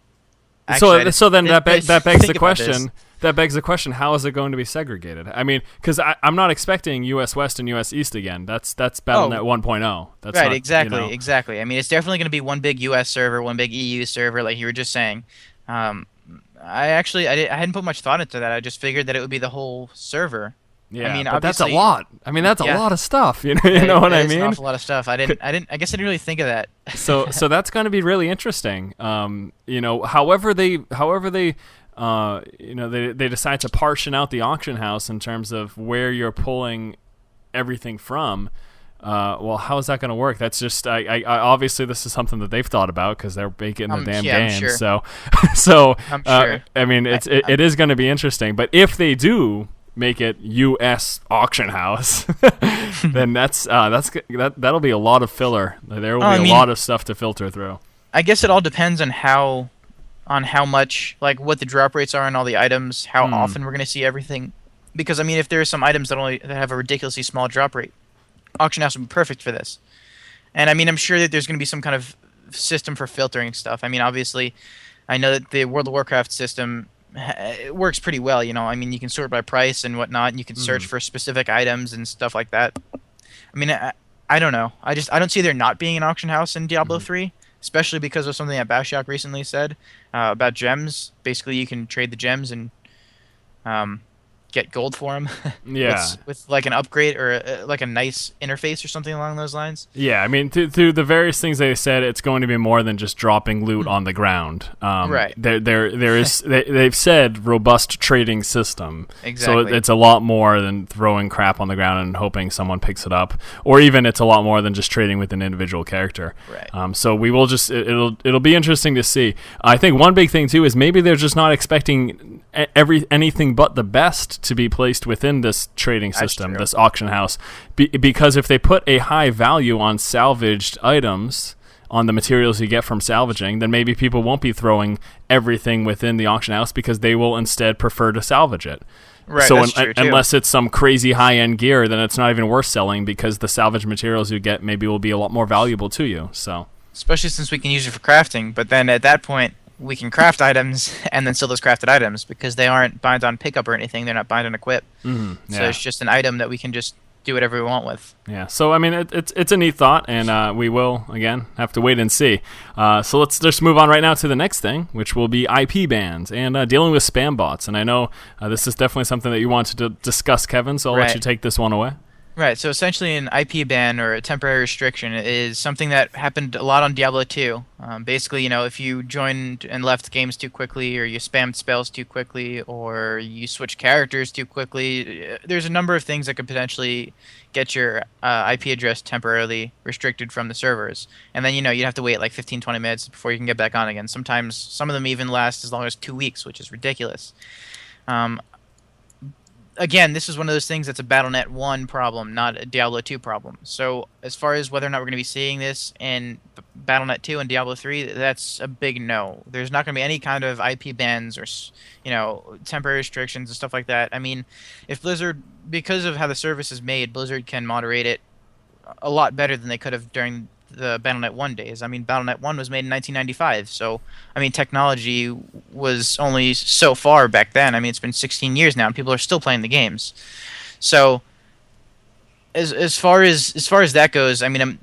actually, so then that begs the question. That begs the question: how is it going to be segregated? I mean, because I'm not expecting U.S. West and U.S. East again. That's Battlenet 1.0. That's right. Not, exactly. I mean, it's definitely going to be one big U.S. server, one big EU server, like you were just saying. I hadn't put much thought into that. I just figured that it would be the whole server. Yeah, I mean, but that's a lot. I mean, that's a lot of stuff. You know what I mean? It's an awful lot of stuff. I guess I didn't really think of that. So that's going to be really interesting. However they they decide to portion out the auction house in terms of where you're pulling everything from. Well, how is that going to work? That's just I obviously this is something that they've thought about because they're making the damn game. Sure. So I'm sure. I mean, it is going to be interesting. But if they do make it U.S. auction house, then that'll be a lot of filler. There will be a lot of stuff to filter through. I guess it all depends on how much, like what the drop rates are on all the items, how often we're going to see everything. Because I mean, if there are some items that have a ridiculously small drop rate, auction house would be perfect for this. And I mean, I'm sure that there's going to be some kind of system for filtering stuff. I mean, obviously, I know that the World of Warcraft system it works pretty well. I mean, you can sort by price and whatnot, and you can search for specific items and stuff like that. I mean, I don't know. I don't see there not being an auction house in Diablo 3, especially because of something that Bashak recently said about gems. Basically, you can trade the gems and get gold for them. with like an upgrade or like a nice interface or something along those lines. Yeah, I mean, through the various things they said, it's going to be more than just dropping loot on the ground. Right. There is they've said robust trading system. Exactly. So it's a lot more than throwing crap on the ground and hoping someone picks it up, or even it's a lot more than just trading with an individual character. Right. So we will just it'll be interesting to see. I think one big thing too is maybe they're just not expecting anything but the best to be placed within this trading system, this auction house, because if they put a high value on salvaged items, on the materials you get from salvaging, then maybe people won't be throwing everything within the auction house because they will instead prefer to salvage it. Right. So that's true, unless it's some crazy high-end gear, then it's not even worth selling because the salvage materials you get maybe will be a lot more valuable to you. So especially since we can use it for crafting, but then at that point we can craft items and then sell those crafted items because they aren't bound on pickup or anything. They're not bound on equip. So it's just an item that we can just do whatever we want with. Yeah. So I mean, it's a neat thought, and we will again have to wait and see. So let's just move on right now to the next thing, which will be IP bans and dealing with spam bots. And I know this is definitely something that you wanted to discuss, Kevin. So I'll let you take this one away. Right, so essentially an IP ban or a temporary restriction is something that happened a lot on Diablo II. Basically, if you joined and left games too quickly, or you spammed spells too quickly, or you switched characters too quickly, there's a number of things that could potentially get your IP address temporarily restricted from the servers. And then, you'd have to wait like 15, 20 minutes before you can get back on again. Sometimes, some of them even last as long as 2 weeks, which is ridiculous. Again, this is one of those things that's a Battlenet 1 problem, not a Diablo 2 problem. So as far as whether or not we're going to be seeing this in Battlenet 2 and Diablo 3, that's a big no. There's not going to be any kind of IP bans or, temporary restrictions and stuff like that. I mean, if Blizzard, because of how the service is made, Blizzard can moderate it a lot better than they could have during the Battlenet 1 days. I mean, Battlenet 1 was made in 1995, so, I mean, technology was only so far back then. I mean, it's been 16 years now, and people are still playing the games. So, as far as that goes, I mean,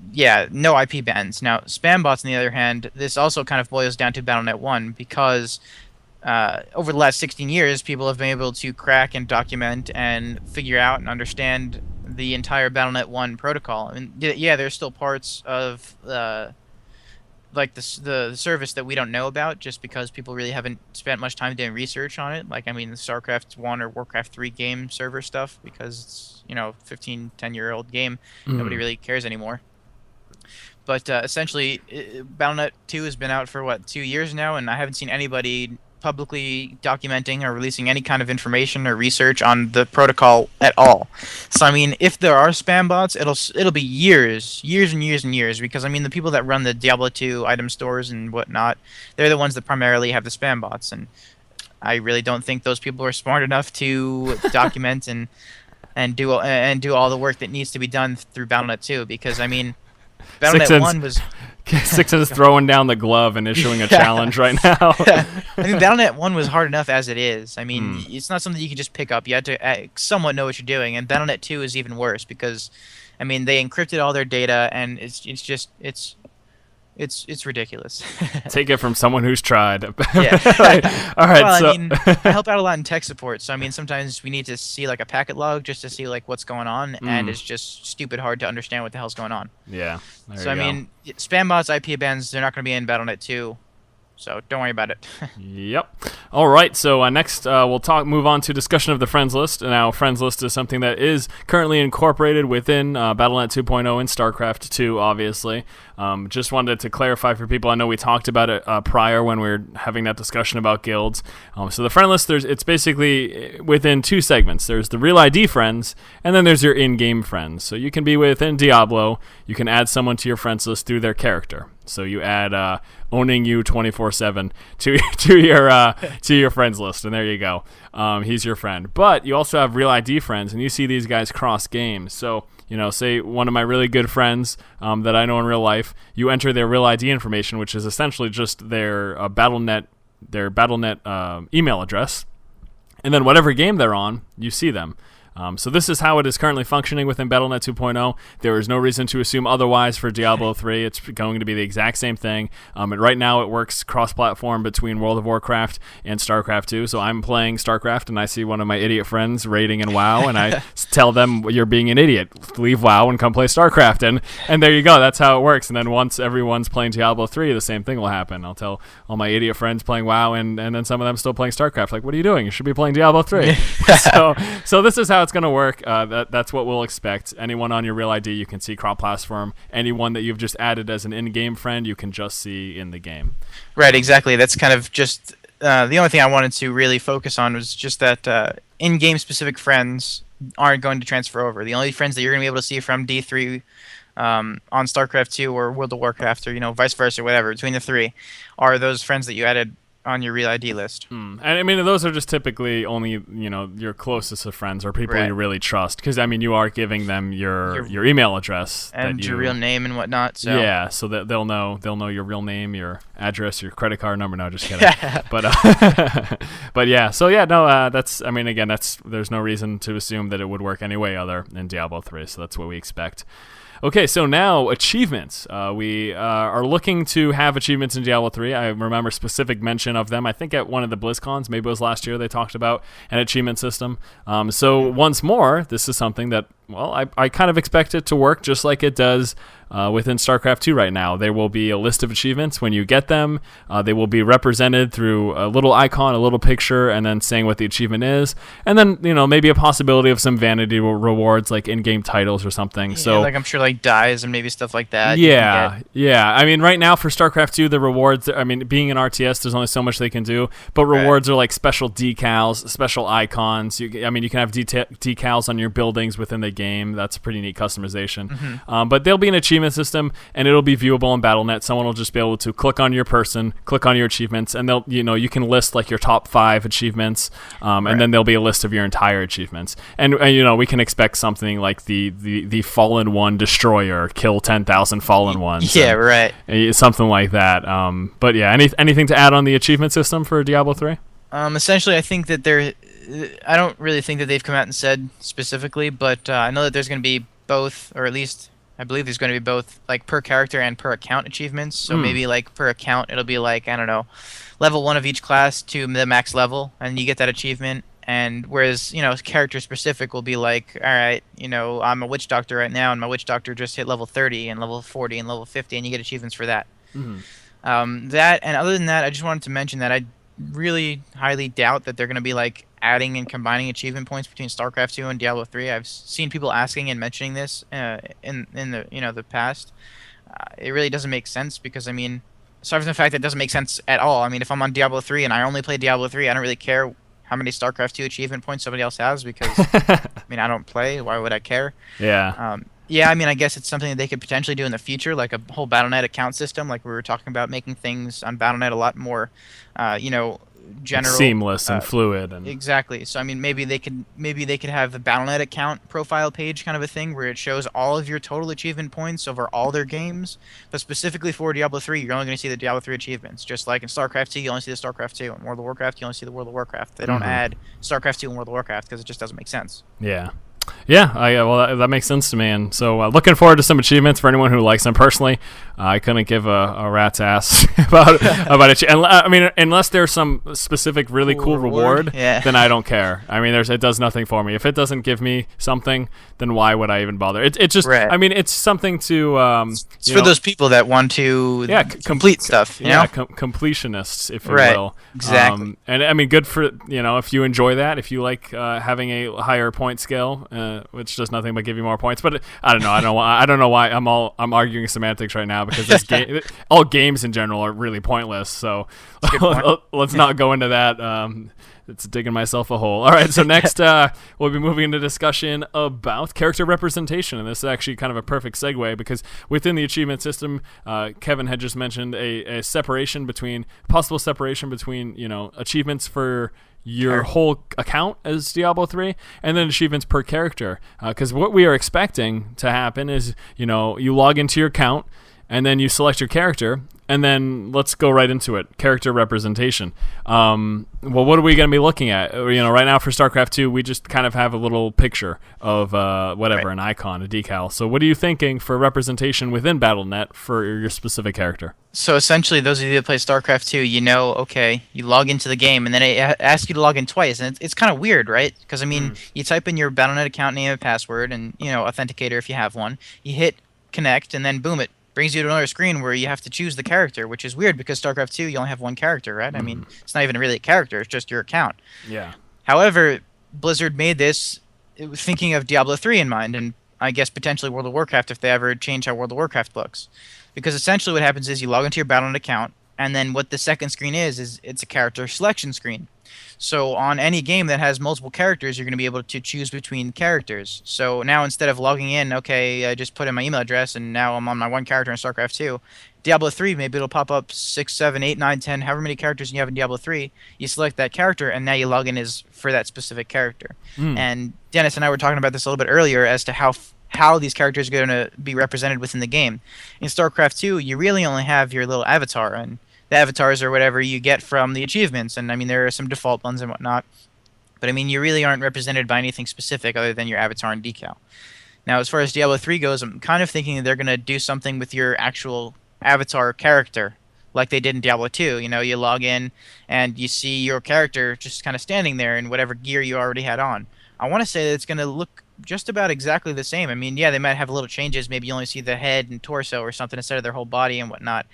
no IP bans. Now, spam bots, on the other hand, this also kind of boils down to Battlenet 1, because over the last 16 years, people have been able to crack and document and figure out and understand the entire Battlenet 1 protocol. I mean, there's still parts of the service that we don't know about just because people really haven't spent much time doing research on it. Like, I mean, the StarCraft 1 or Warcraft 3 game server stuff, because it's 15, 10-year-old game. Nobody really cares anymore. But essentially, Battlenet 2 has been out for, 2 years now, and I haven't seen anybody publicly documenting or releasing any kind of information or research on the protocol at all. So I mean, if there are spam bots, it'll be years and years, because I mean the people that run the Diablo 2 item stores and whatnot, they're the ones that primarily have the spam bots, and I really don't think those people are smart enough to document and do all the work that needs to be done through Battlenet 2, because I mean, Battlenet 1 was Sixen is throwing down the glove and issuing a challenge right now. I mean, Battlenet 1 was hard enough as it is. I mean, it's not something you can just pick up. You had to somewhat know what you're doing, and Battlenet 2 is even worse because, I mean, they encrypted all their data, and it's ridiculous. Take it from someone who's tried. Yeah. All right. Well, so I mean, I help out a lot in tech support, so I mean, sometimes we need to see like a packet log just to see like what's going on, and it's just stupid hard to understand what the hell's going on. yeah. So I mean, spam bots, IP bans, they're not going to be in Battlenet 2. So don't worry about it. Yep. All right. So next, we'll move on to discussion of the friends list. Now, friends list is something that is currently incorporated within Battlenet 2.0 and StarCraft 2. Obviously, just wanted to clarify for people. I know we talked about it prior when we were having that discussion about guilds. So the friend list, it's basically within two segments. There's the real ID friends, and then there's your in-game friends. So you can be within Diablo. You can add someone to your friends list through their character. So you add owning you 24/7 to your friends list, and there you go. He's your friend. But you also have real ID friends, and you see these guys cross games. So say one of my really good friends that I know in real life, you enter their real ID information, which is essentially just their Battlenet email address, and then whatever game they're on, you see them. So this is how it is currently functioning within Battlenet 2.0. There is no reason to assume otherwise for Diablo 3. It's going to be the exact same thing. And right now it works cross-platform between World of Warcraft and StarCraft 2. So I'm playing StarCraft and I see one of my idiot friends raiding in WoW, and I tell them, you're being an idiot. Leave WoW and come play StarCraft. And there you go. That's how it works. And then once everyone's playing Diablo 3, the same thing will happen. I'll tell all my idiot friends playing WoW, and then some of them still playing StarCraft. Like, what are you doing? You should be playing Diablo 3. So this is how it's going to work. That's what we'll expect. Anyone on your real ID, you can see cross-platform. Anyone that you've just added as an in-game friend, you can just see in the game. Right, exactly. That's kind of just the only thing I wanted to really focus on was just that in-game specific friends aren't going to transfer over. The only friends that you're going to be able to see from D3 on StarCraft 2 or World of Warcraft, or vice versa, whatever, between the three, are those friends that you added on your real ID list. And I mean, those are just typically only your closest of friends or people you really trust, because I mean, you are giving them your email address and your real name and whatnot. So yeah, so that they'll know your real name, your address, your credit card number. No, just kidding. But yeah, so yeah, no, that's, I mean, again, there's no reason to assume that it would work any way other than Diablo 3. So that's what we expect. Okay, so now achievements. We are looking to have achievements in Diablo 3. I remember specific mention of them. I think at one of the BlizzCons, maybe it was last year, they talked about an achievement system. So once more, this is something that, well, I kind of expect it to work just like it does within StarCraft 2 right now. There will be a list of achievements. When you get them, they will be represented through a little icon, a little picture, and then saying what the achievement is. And then, maybe a possibility of some vanity rewards like in-game titles or something. Yeah, so like I'm sure like dyes and maybe stuff like that. Yeah. I mean, right now for StarCraft 2, the rewards, I mean, being an RTS, there's only so much they can do. But rewards are like special decals, special icons. You can have decals on your buildings within the game. That's a pretty neat customization. Mm-hmm. But there'll be an achievement system, and it'll be viewable in Battlenet. Someone will just be able to click on your person, click on your achievements, and they'll, you can list like your top 5 achievements, and then there'll be a list of your entire achievements. And we can expect something like the Fallen One Destroyer, kill 10,000 Fallen Ones. Yeah, right. Something like that. But yeah, anything to add on the achievement system for Diablo 3? Essentially, I think that I don't really think that they've come out and said specifically, but I know that there's going to be both, or at least I believe there's going to be both, like per character and per account achievements. So maybe like per account, it'll be like, I don't know, level 1 of each class to the max level, and you get that achievement. And whereas, character specific will be like, all right, I'm a witch doctor right now, and my witch doctor just hit level 30 and level 40 and level 50, and you get achievements for that. Mm-hmm. That, and other than that, I just wanted to mention that I really highly doubt that they're going to be like adding and combining achievement points between StarCraft 2 and Diablo 3. I've seen people asking and mentioning this in the the past. It really doesn't make sense because, I mean, aside from the fact that it doesn't make sense at all. I mean, if I'm on Diablo 3 and I only play Diablo 3, I don't really care how many StarCraft 2 achievement points somebody else has because, I mean, I don't play. Why would I care? Yeah. Yeah, I mean, I guess it's something that they could potentially do in the future, like a whole Battlenet account system, like we were talking about, making things on Battlenet a lot more, general, seamless and fluid. And exactly. So I mean, maybe they could have the Battlenet account profile page kind of a thing where it shows all of your total achievement points over all their games, but specifically for Diablo 3, you're only going to see the Diablo 3 achievements. Just like in StarCraft 2, you only see the StarCraft 2. In World of Warcraft, you only see the World of Warcraft. They don't add StarCraft 2 and World of Warcraft because it just doesn't make sense. Yeah. Yeah, well, that makes sense to me. And so looking forward to some achievements for anyone who likes them. Personally, I couldn't give a rat's ass about it. And I mean, unless there's some specific really cool reward, then I don't care. I mean, it does nothing for me. If it doesn't give me something, then why would I even bother? It's just, right. I mean, it's something to... it's for those people that want to complete stuff, you know? Completionists, if you will. Exactly. And I mean, good for, if you enjoy that, if you like having a higher point scale, which does nothing but give you more points. But I don't know. I don't know why I'm arguing semantics right now because all games in general are really pointless. So let's not go into that. It's digging myself a hole. All right, so next we'll be moving into discussion about character representation, and this is actually kind of a perfect segue because within the achievement system, Kevin had just mentioned a possible separation between achievements for your whole account as Diablo 3, and then achievements per character. Because what we are expecting to happen is, you log into your account, and then you select your character, and then let's go right into it. Character representation. Well, what are we going to be looking at? Right now for StarCraft 2, we just kind of have a little picture of an icon, a decal. So what are you thinking for representation within Battlenet for your specific character? So essentially, those of you that play StarCraft 2, you log into the game, and then it asks you to log in twice, and it's kind of weird, right? Because, I mean, you type in your Battlenet account name and password, and, Authenticator if you have one. You hit connect, and then boom, it brings you to another screen where you have to choose the character, which is weird because StarCraft 2, you only have one character, right? I mean, it's not even really a character, it's just your account. Yeah. However, Blizzard made this thinking of Diablo 3 in mind, and I guess potentially World of Warcraft if they ever change how World of Warcraft looks. Because essentially what happens is you log into your Battlenet account, and then what the second screen is it's a character selection screen. So on any game that has multiple characters, you're going to be able to choose between characters. So now instead of logging in, I just put in my email address, and now I'm on my one character in StarCraft 2. Diablo 3, maybe it'll pop up 6, 7, 8, 9, 10, however many characters you have in Diablo 3. You select that character, and now you log in as for that specific character. And Dennis and I were talking about this a little bit earlier as to how these characters are going to be represented within the game. In StarCraft 2, you really only have your little avatar, and the avatars are whatever you get from the achievements, and I mean there are some default ones and whatnot, but I mean you really aren't represented by anything specific other than your avatar and decal. Now as far as Diablo 3 goes, I'm kind of thinking that they're going to do something with your actual avatar character like they did in Diablo 2. You log in and you see your character just kind of standing there in whatever gear you already had on. I want to say that it's going to look just about exactly the same. I mean, yeah, they might have little changes. Maybe you only see the head and torso or something instead of their whole body and whatnot.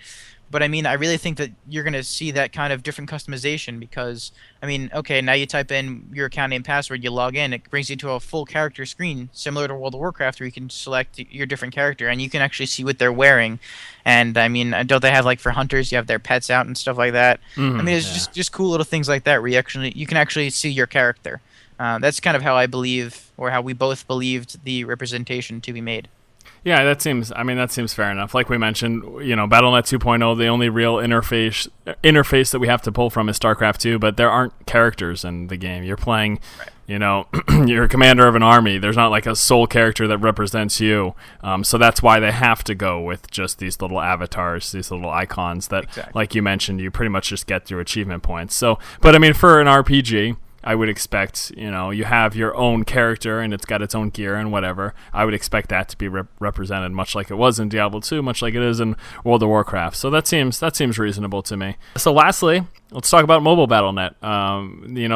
But I mean, I really think that you're going to see that kind of different customization because, I mean, okay, now you type in your account name password, you log in, it brings you to a full character screen similar to World of Warcraft where you can select your different character and you can actually see what they're wearing. And I mean, don't they have like for hunters, you have their pets out and stuff like that? I mean, it's just cool little things like that where you can actually see your character. That's kind of how I believe, or how we both believed the representation to be made. Yeah, that seems fair enough. Like we mentioned, Battlenet 2.0, the only real interface that we have to pull from is StarCraft 2, but there aren't characters in the game. You're playing, you're a commander of an army. There's not like a sole character that represents you. So that's why they have to go with just these little avatars, these little icons that, like you mentioned, you pretty much just get through achievement points. So, but I mean, for an RPG, I would expect, you have your own character and it's got its own gear and whatever. I would expect that to be represented much like it was in Diablo 2, much like it is in World of Warcraft. So that seems reasonable to me. So lastly, let's talk about mobile Battlenet.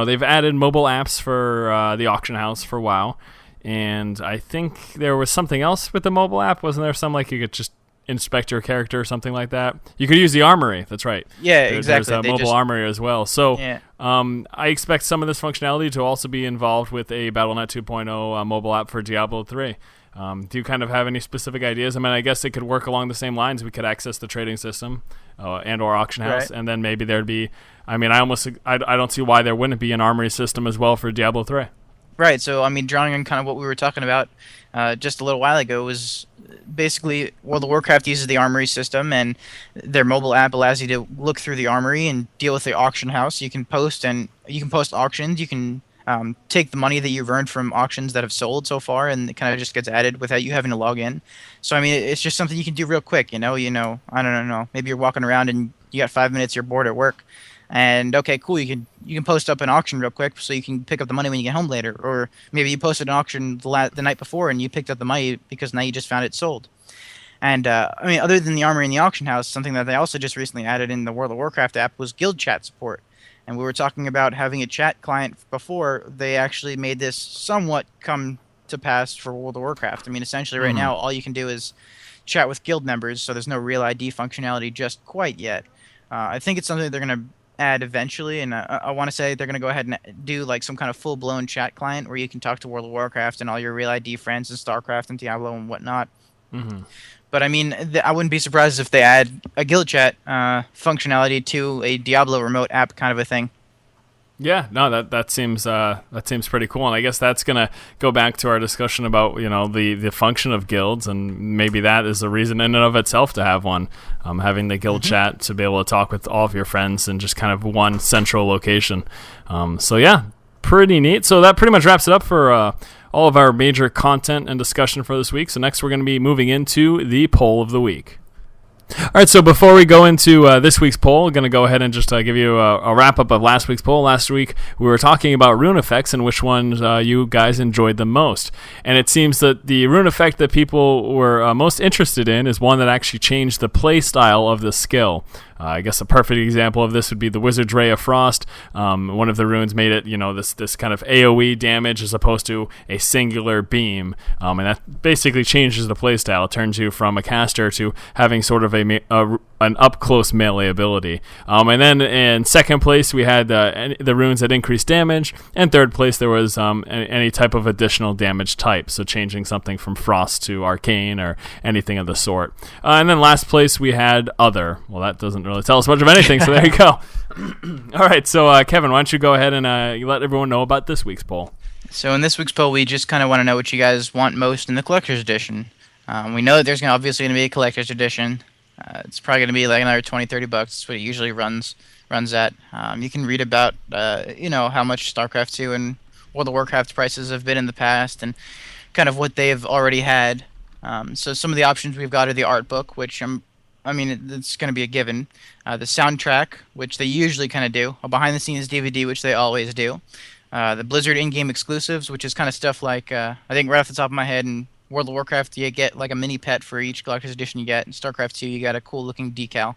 They've added mobile apps for the auction house for WoW. And I think there was something else with the mobile app. Wasn't there some like you could just inspect your character or something like that? You could use the armory. That's right. Yeah, exactly. There's a mobile armory as well. So I expect some of this functionality to also be involved with a Battlenet 2.0 mobile app for Diablo 3. Do you kind of have any specific ideas? I mean, I guess it could work along the same lines. We could access the trading system and or auction house, and then maybe there'd be. I mean, I don't see why there wouldn't be an armory system as well for Diablo 3. Right. So, I mean, drawing on kind of what we were talking about just a little while ago was basically World of Warcraft uses the armory system, and their mobile app allows you to look through the armory and deal with the auction house. You can post auctions. You can take the money that you've earned from auctions that have sold so far, and it kind of just gets added without you having to log in. So, I mean, it's just something you can do real quick. I don't know. Maybe you're walking around and you got 5 minutes. You're bored at work. And okay, cool. You can post up an auction real quick, so you can pick up the money when you get home later. Or maybe you posted an auction the night before, and you picked up the money because now you just found it sold. And I mean, other than the armory and the auction house, something that they also just recently added in the World of Warcraft app was guild chat support. And we were talking about having a chat client before. They actually made this somewhat come to pass for World of Warcraft. I mean, essentially, right now, all you can do is chat with guild members, so there's no real ID functionality just quite yet. I think it's something they're going to add eventually, and I want to say they're going to go ahead and do like some kind of full-blown chat client where you can talk to World of Warcraft and all your real ID friends in StarCraft and Diablo and whatnot. But I mean, I wouldn't be surprised if they add a guild chat functionality to a Diablo remote app kind of a thing. Yeah, no, that seems pretty cool, and I guess that's gonna go back to our discussion about the function of guilds, and maybe that is a reason in and of itself to have one, having the guild chat to be able to talk with all of your friends in just kind of one central location. So yeah, pretty neat. So that pretty much wraps it up for all of our major content and discussion for this week. So next we're going to be moving into the poll of the week. All right, so before we go into this week's poll, I'm going to go ahead and just give you a wrap-up of last week's poll. Last week, we were talking about rune effects and which ones you guys enjoyed the most. And it seems that the rune effect that people were most interested in is one that actually changed the play style of the skill. I guess a perfect example of this would be the Wizard's Ray of Frost. One of the runes made it, this kind of AoE damage as opposed to a singular beam. And that basically changes the playstyle. It turns you from a caster to having sort of an up-close melee ability. And then in second place, we had the runes that increased damage. And third place, there was any type of additional damage type. So changing something from Frost to Arcane or anything of the sort. And then last place, we had Other. Well, that doesn't really tell us much of anything, so there you go. All right, so Kevin, why don't you go ahead and let everyone know about this week's poll? So in this week's poll, we just kind of want to know what you guys want most in the collector's edition. We know that there's obviously going to be a collector's edition. It's probably going to be like another $20-$30. That's what it usually runs at. You can read about how much StarCraft 2 and World of Warcraft prices have been in the past and kind of what they've already had. So some of the options we've got are the art book, which it's going to be a given. The soundtrack, which they usually kind of do. A behind-the-scenes DVD, which they always do. The Blizzard in-game exclusives, which is kind of stuff like, I think right off the top of my head, in World of Warcraft, you get like a mini pet for each collector's edition you get. In StarCraft 2, you got a cool-looking decal.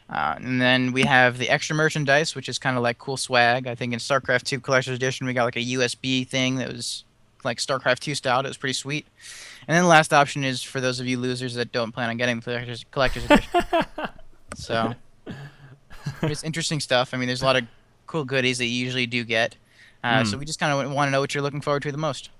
And then we have the extra merchandise, which is kind of like cool swag. I think in StarCraft 2 collector's edition, we got like a USB thing that was like StarCraft 2 style. It was pretty sweet. And then the last option is for those of you losers that don't plan on getting the collector's edition. So, it's interesting stuff. I mean, there's a lot of cool goodies that you usually do get. So we just kind of want to know what you're looking forward to the most.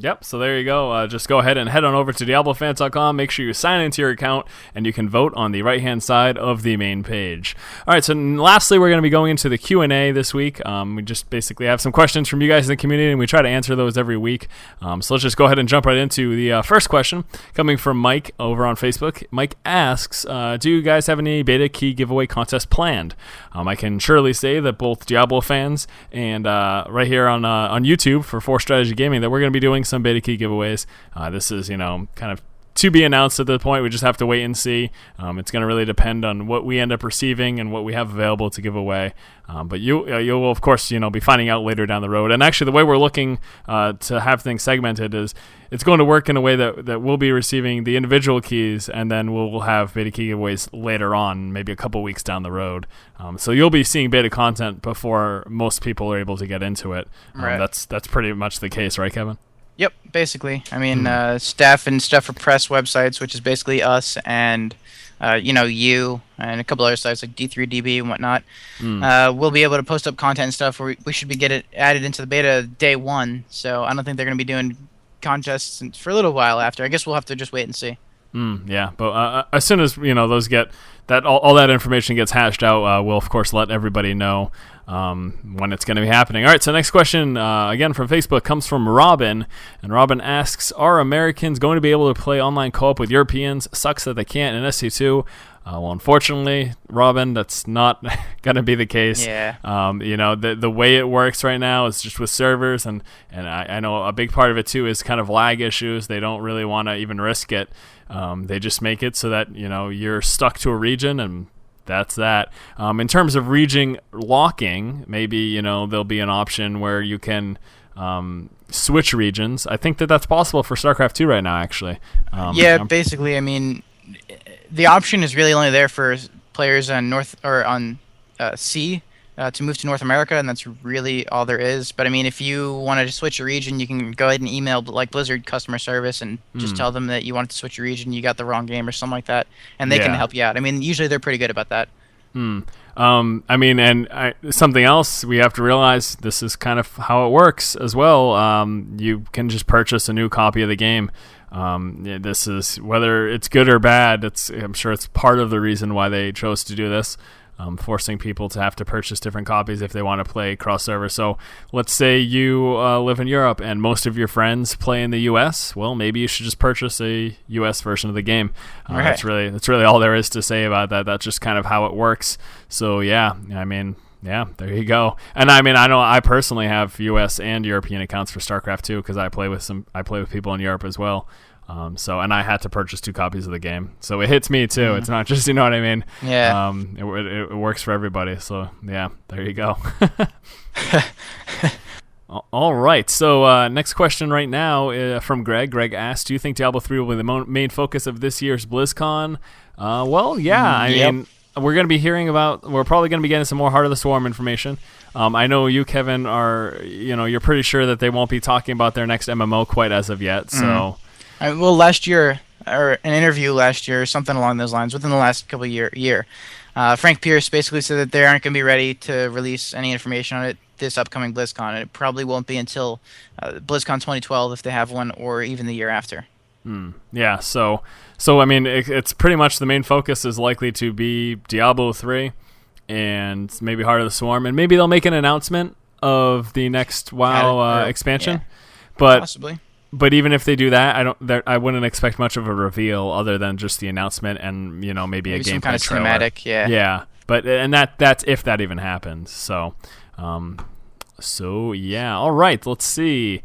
Yep, so there you go. Just go ahead and head on over to DiabloFans.com. Make sure you sign into your account, and you can vote on the right-hand side of the main page. All right, so lastly, we're going to be going into the Q&A this week. We just basically have some questions from you guys in the community, and we try to answer those every week. So let's just go ahead and jump right into the first question, coming from Mike over on Facebook. Mike asks, do you guys have any beta key giveaway contest planned? I can surely say that both Diablo fans and right here on YouTube for Force Strategy Gaming that we're going to be doing some beta key giveaways. This is, kind of to be announced at this point. We just have to wait and see. It's going to really depend on what we end up receiving and what we have available to give away. But you will, of course, be finding out later down the road. And actually, the way we're looking to have things segmented is it's going to work in a way that we'll be receiving the individual keys, and then we'll have beta key giveaways later on, maybe a couple weeks down the road. So you'll be seeing beta content before most people are able to get into it. Right. That's pretty much the case, right, Kevin? Yep, basically. I mean, Staff and Stuff for Press websites, which is basically us and, you and a couple other sites like D3DB and whatnot, we'll be able to post up content and stuff where we should be get it added into the beta day one. So I don't think they're going to be doing contests for a little while after. I guess we'll have to just wait and see. Yeah, but as soon as those get that all that information gets hashed out, we'll of course let everybody know when it's going to be happening. All right, so next question again from Facebook comes from Robin, and Robin asks, "Are Americans going to be able to play online co-op with Europeans? Sucks that they can't in SC2." Well, unfortunately, Robin, that's not going to be the case. Yeah. The way it works right now is just with servers, and I know a big part of it too is kind of lag issues. They don't really want to even risk it. They just make it so that you're stuck to a region, and that's that. In terms of region locking, maybe there'll be an option where you can switch regions. I think that's possible for StarCraft 2 right now, actually. Basically, I mean, the option is really only there for players on C to move to North America, and that's really all there is. But I mean, if you wanted to switch your region, you can go ahead and email like Blizzard customer service and just tell them that you wanted to switch your region, you got the wrong game or something like that, and they can help you out. I mean, usually they're pretty good about that. Something else we have to realize, this is kind of how it works as well. You can just purchase a new copy of the game. This is, whether it's good or bad, I'm sure it's part of the reason why they chose to do this, forcing people to have to purchase different copies if they want to play cross-server. So let's say you live in Europe and most of your friends play in the US. Well, maybe you should just purchase a US version of the game. Right. That's really all there is to say about that. That's just kind of how it works. So yeah, I mean, yeah, there you go. And I mean, I know I personally have US and European accounts for StarCraft 2 because I play with people in Europe as well. And I had to purchase 2 copies of the game, so it hits me too. It's not just, what I mean. Yeah. It works for everybody. So yeah, there you go. All right. So next question right now from Greg. Greg asked, "Do you think Diablo 3 will be the main focus of this year's BlizzCon?" Well, yeah. I mean, we're probably going to be getting some more Heart of the Swarm information. I know you, Kevin, you're pretty sure that they won't be talking about their next MMO quite as of yet. So. Well, last year, or an interview last year, something along those lines, within the last couple of year, Frank Pierce basically said that they aren't going to be ready to release any information on it this upcoming BlizzCon, and it probably won't be until BlizzCon 2012 if they have one, or even the year after. Yeah, so I mean, it's pretty much the main focus is likely to be Diablo 3 and maybe Heart of the Swarm, and maybe they'll make an announcement of the next WoW expansion. Yeah. But possibly. But even if they do that, I wouldn't expect much of a reveal other than just the announcement and maybe a gameplay some kind of trailer. cinematic, yeah. Yeah, but that's if that even happens. So yeah. All right, let's see.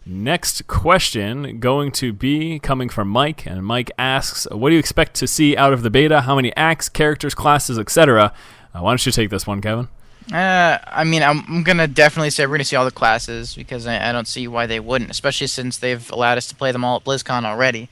Next question going to be coming from Mike, and Mike asks, "What do you expect to see out of the beta? How many acts, characters, classes, etc.?" Why don't you take this one, Kevin? I mean, I'm going to definitely say we're going to see all the classes, because I don't see why they wouldn't, especially since they've allowed us to play them all at BlizzCon already.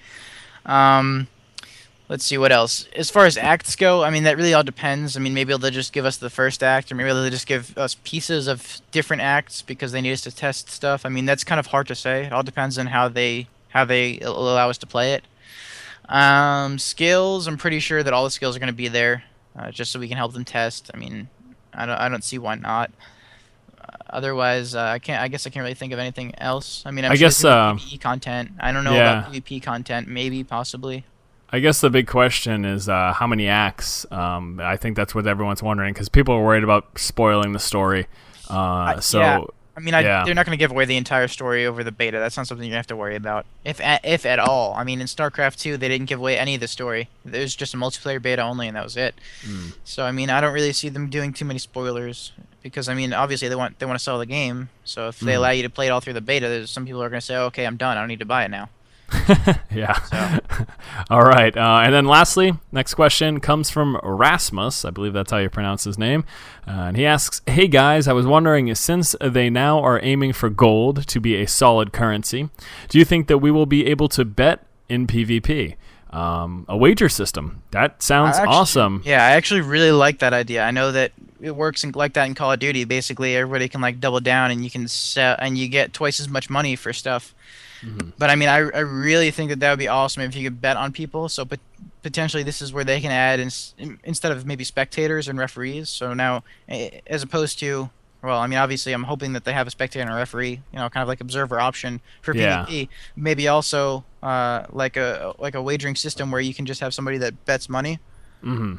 Let's see what else. As far as acts go, I mean, that really all depends. I mean, maybe they'll just give us the first act, or maybe they'll just give us pieces of different acts because they need us to test stuff. I mean, that's kind of hard to say. It all depends on how they allow us to play it. Skills, I'm pretty sure that all the skills are going to be there, just so we can help them test. I mean, I don't see why not. Otherwise, I guess I can't really think of anything else. I mean, I'm sure there's PvE content. I don't know about PvP content. Maybe, possibly. I guess the big question is how many acts. I think that's what everyone's wondering, because people are worried about spoiling the story. Yeah. I mean, they're not going to give away the entire story over the beta. That's not something you have to worry about, if at all. I mean, in StarCraft 2, they didn't give away any of the story. It was just a multiplayer beta only, and that was it. So, I mean, I don't really see them doing too many spoilers, because, I mean, obviously they want to sell the game. So if they allow you to play it all through the beta, there's some people are going to say, "Okay, I'm done. I don't need to buy it now." Yeah. So. All right. And then lastly, next question comes from Rasmus. I believe that's how you pronounce his name. And he asks, "Hey guys, I was wondering, since they now are aiming for gold to be a solid currency, do you think that we will be able to bet in PvP? A wager system. That sounds awesome." Yeah, I actually really like that idea. I know that it works like that in Call of Duty. Basically, everybody can like double down, and you can sell, and you get twice as much money for stuff. But I mean, I really think that would be awesome if you could bet on people. So potentially this is where they can add instead of maybe spectators and referees. So now, as opposed to Well, I mean, obviously, I'm hoping that they have a spectator and a referee, kind of like observer option for Yeah. PvP. Maybe also like a wagering system where you can just have somebody that bets money. Mm-hmm.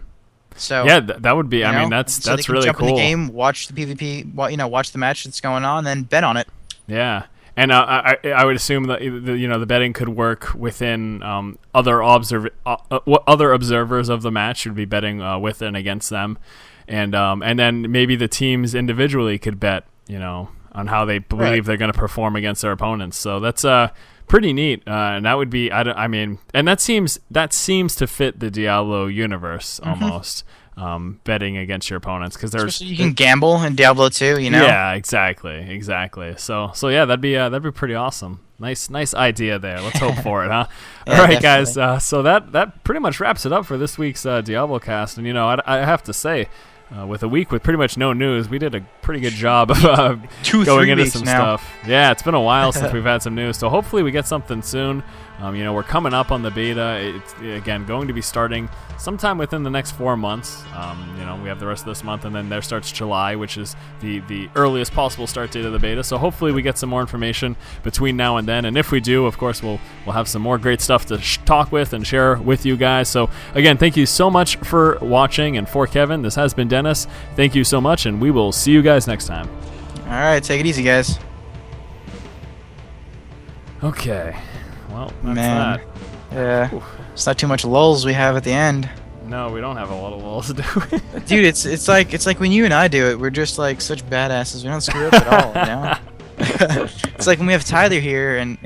So Yeah, that would be. I mean, so that's they can really jump cool. in the game, watch the PvP, watch the match that's going on, then bet on it. Yeah, and I would assume that the betting could work within other observers of the match would be betting with and against them, and then maybe the teams individually could bet on how they believe they're going to perform against their opponents. So that's pretty neat, and that would be and that seems to fit the Diablo universe almost. Betting against your opponents because there's you can gamble in Diablo 2, Yeah, exactly. So yeah, that'd be pretty awesome. Nice idea there. Let's hope for it, huh? Yeah, all right, definitely. guys. So that pretty much wraps it up for this week's DiabloCast. And I have to say, with a week with pretty much no news, we did a pretty good job of going into some stuff. Yeah, it's been a while since we've had some news, so hopefully we get something soon. We're coming up on the beta. It's again going to be starting sometime within the next 4 months. We have the rest of this month, and then there starts July, which is the earliest possible start date of the beta. So hopefully we get some more information between now and then. And if we do, of course, we'll have some more great stuff to talk with and share with you guys. So again, thank you so much for watching. And for Kevin, this has been Dennis. Thank you so much, and we will see you guys next time. All right, take it easy, guys. Okay. Well, that's Man. that. Yeah. It's not too much lulls we have at the end. No, we don't have a lot of lulls to do it. Dude, it's like when you and I do it, we're just like such badasses. We don't screw up at all, It's like when we have Tyler here and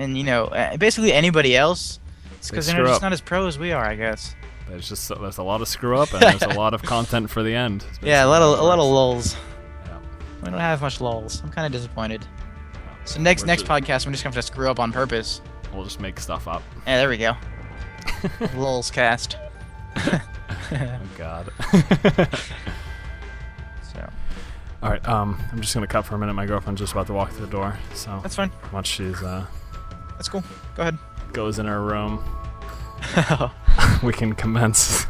basically anybody else. It's because they're just not as pro as we are, I guess. There's a lot of screw up and there's a lot of content for the end. Yeah, a lot of lulls. Yeah. We don't have much lulls. I'm kind of disappointed. So next podcast, I'm just gonna have to screw up on purpose. We'll just make stuff up. Yeah, there we go. Lulz cast. Oh God. So. All right. I'm just gonna cut for a minute. My girlfriend's just about to walk through the door, so That's fine. once she's That's cool. Go ahead. goes in her room, we can commence.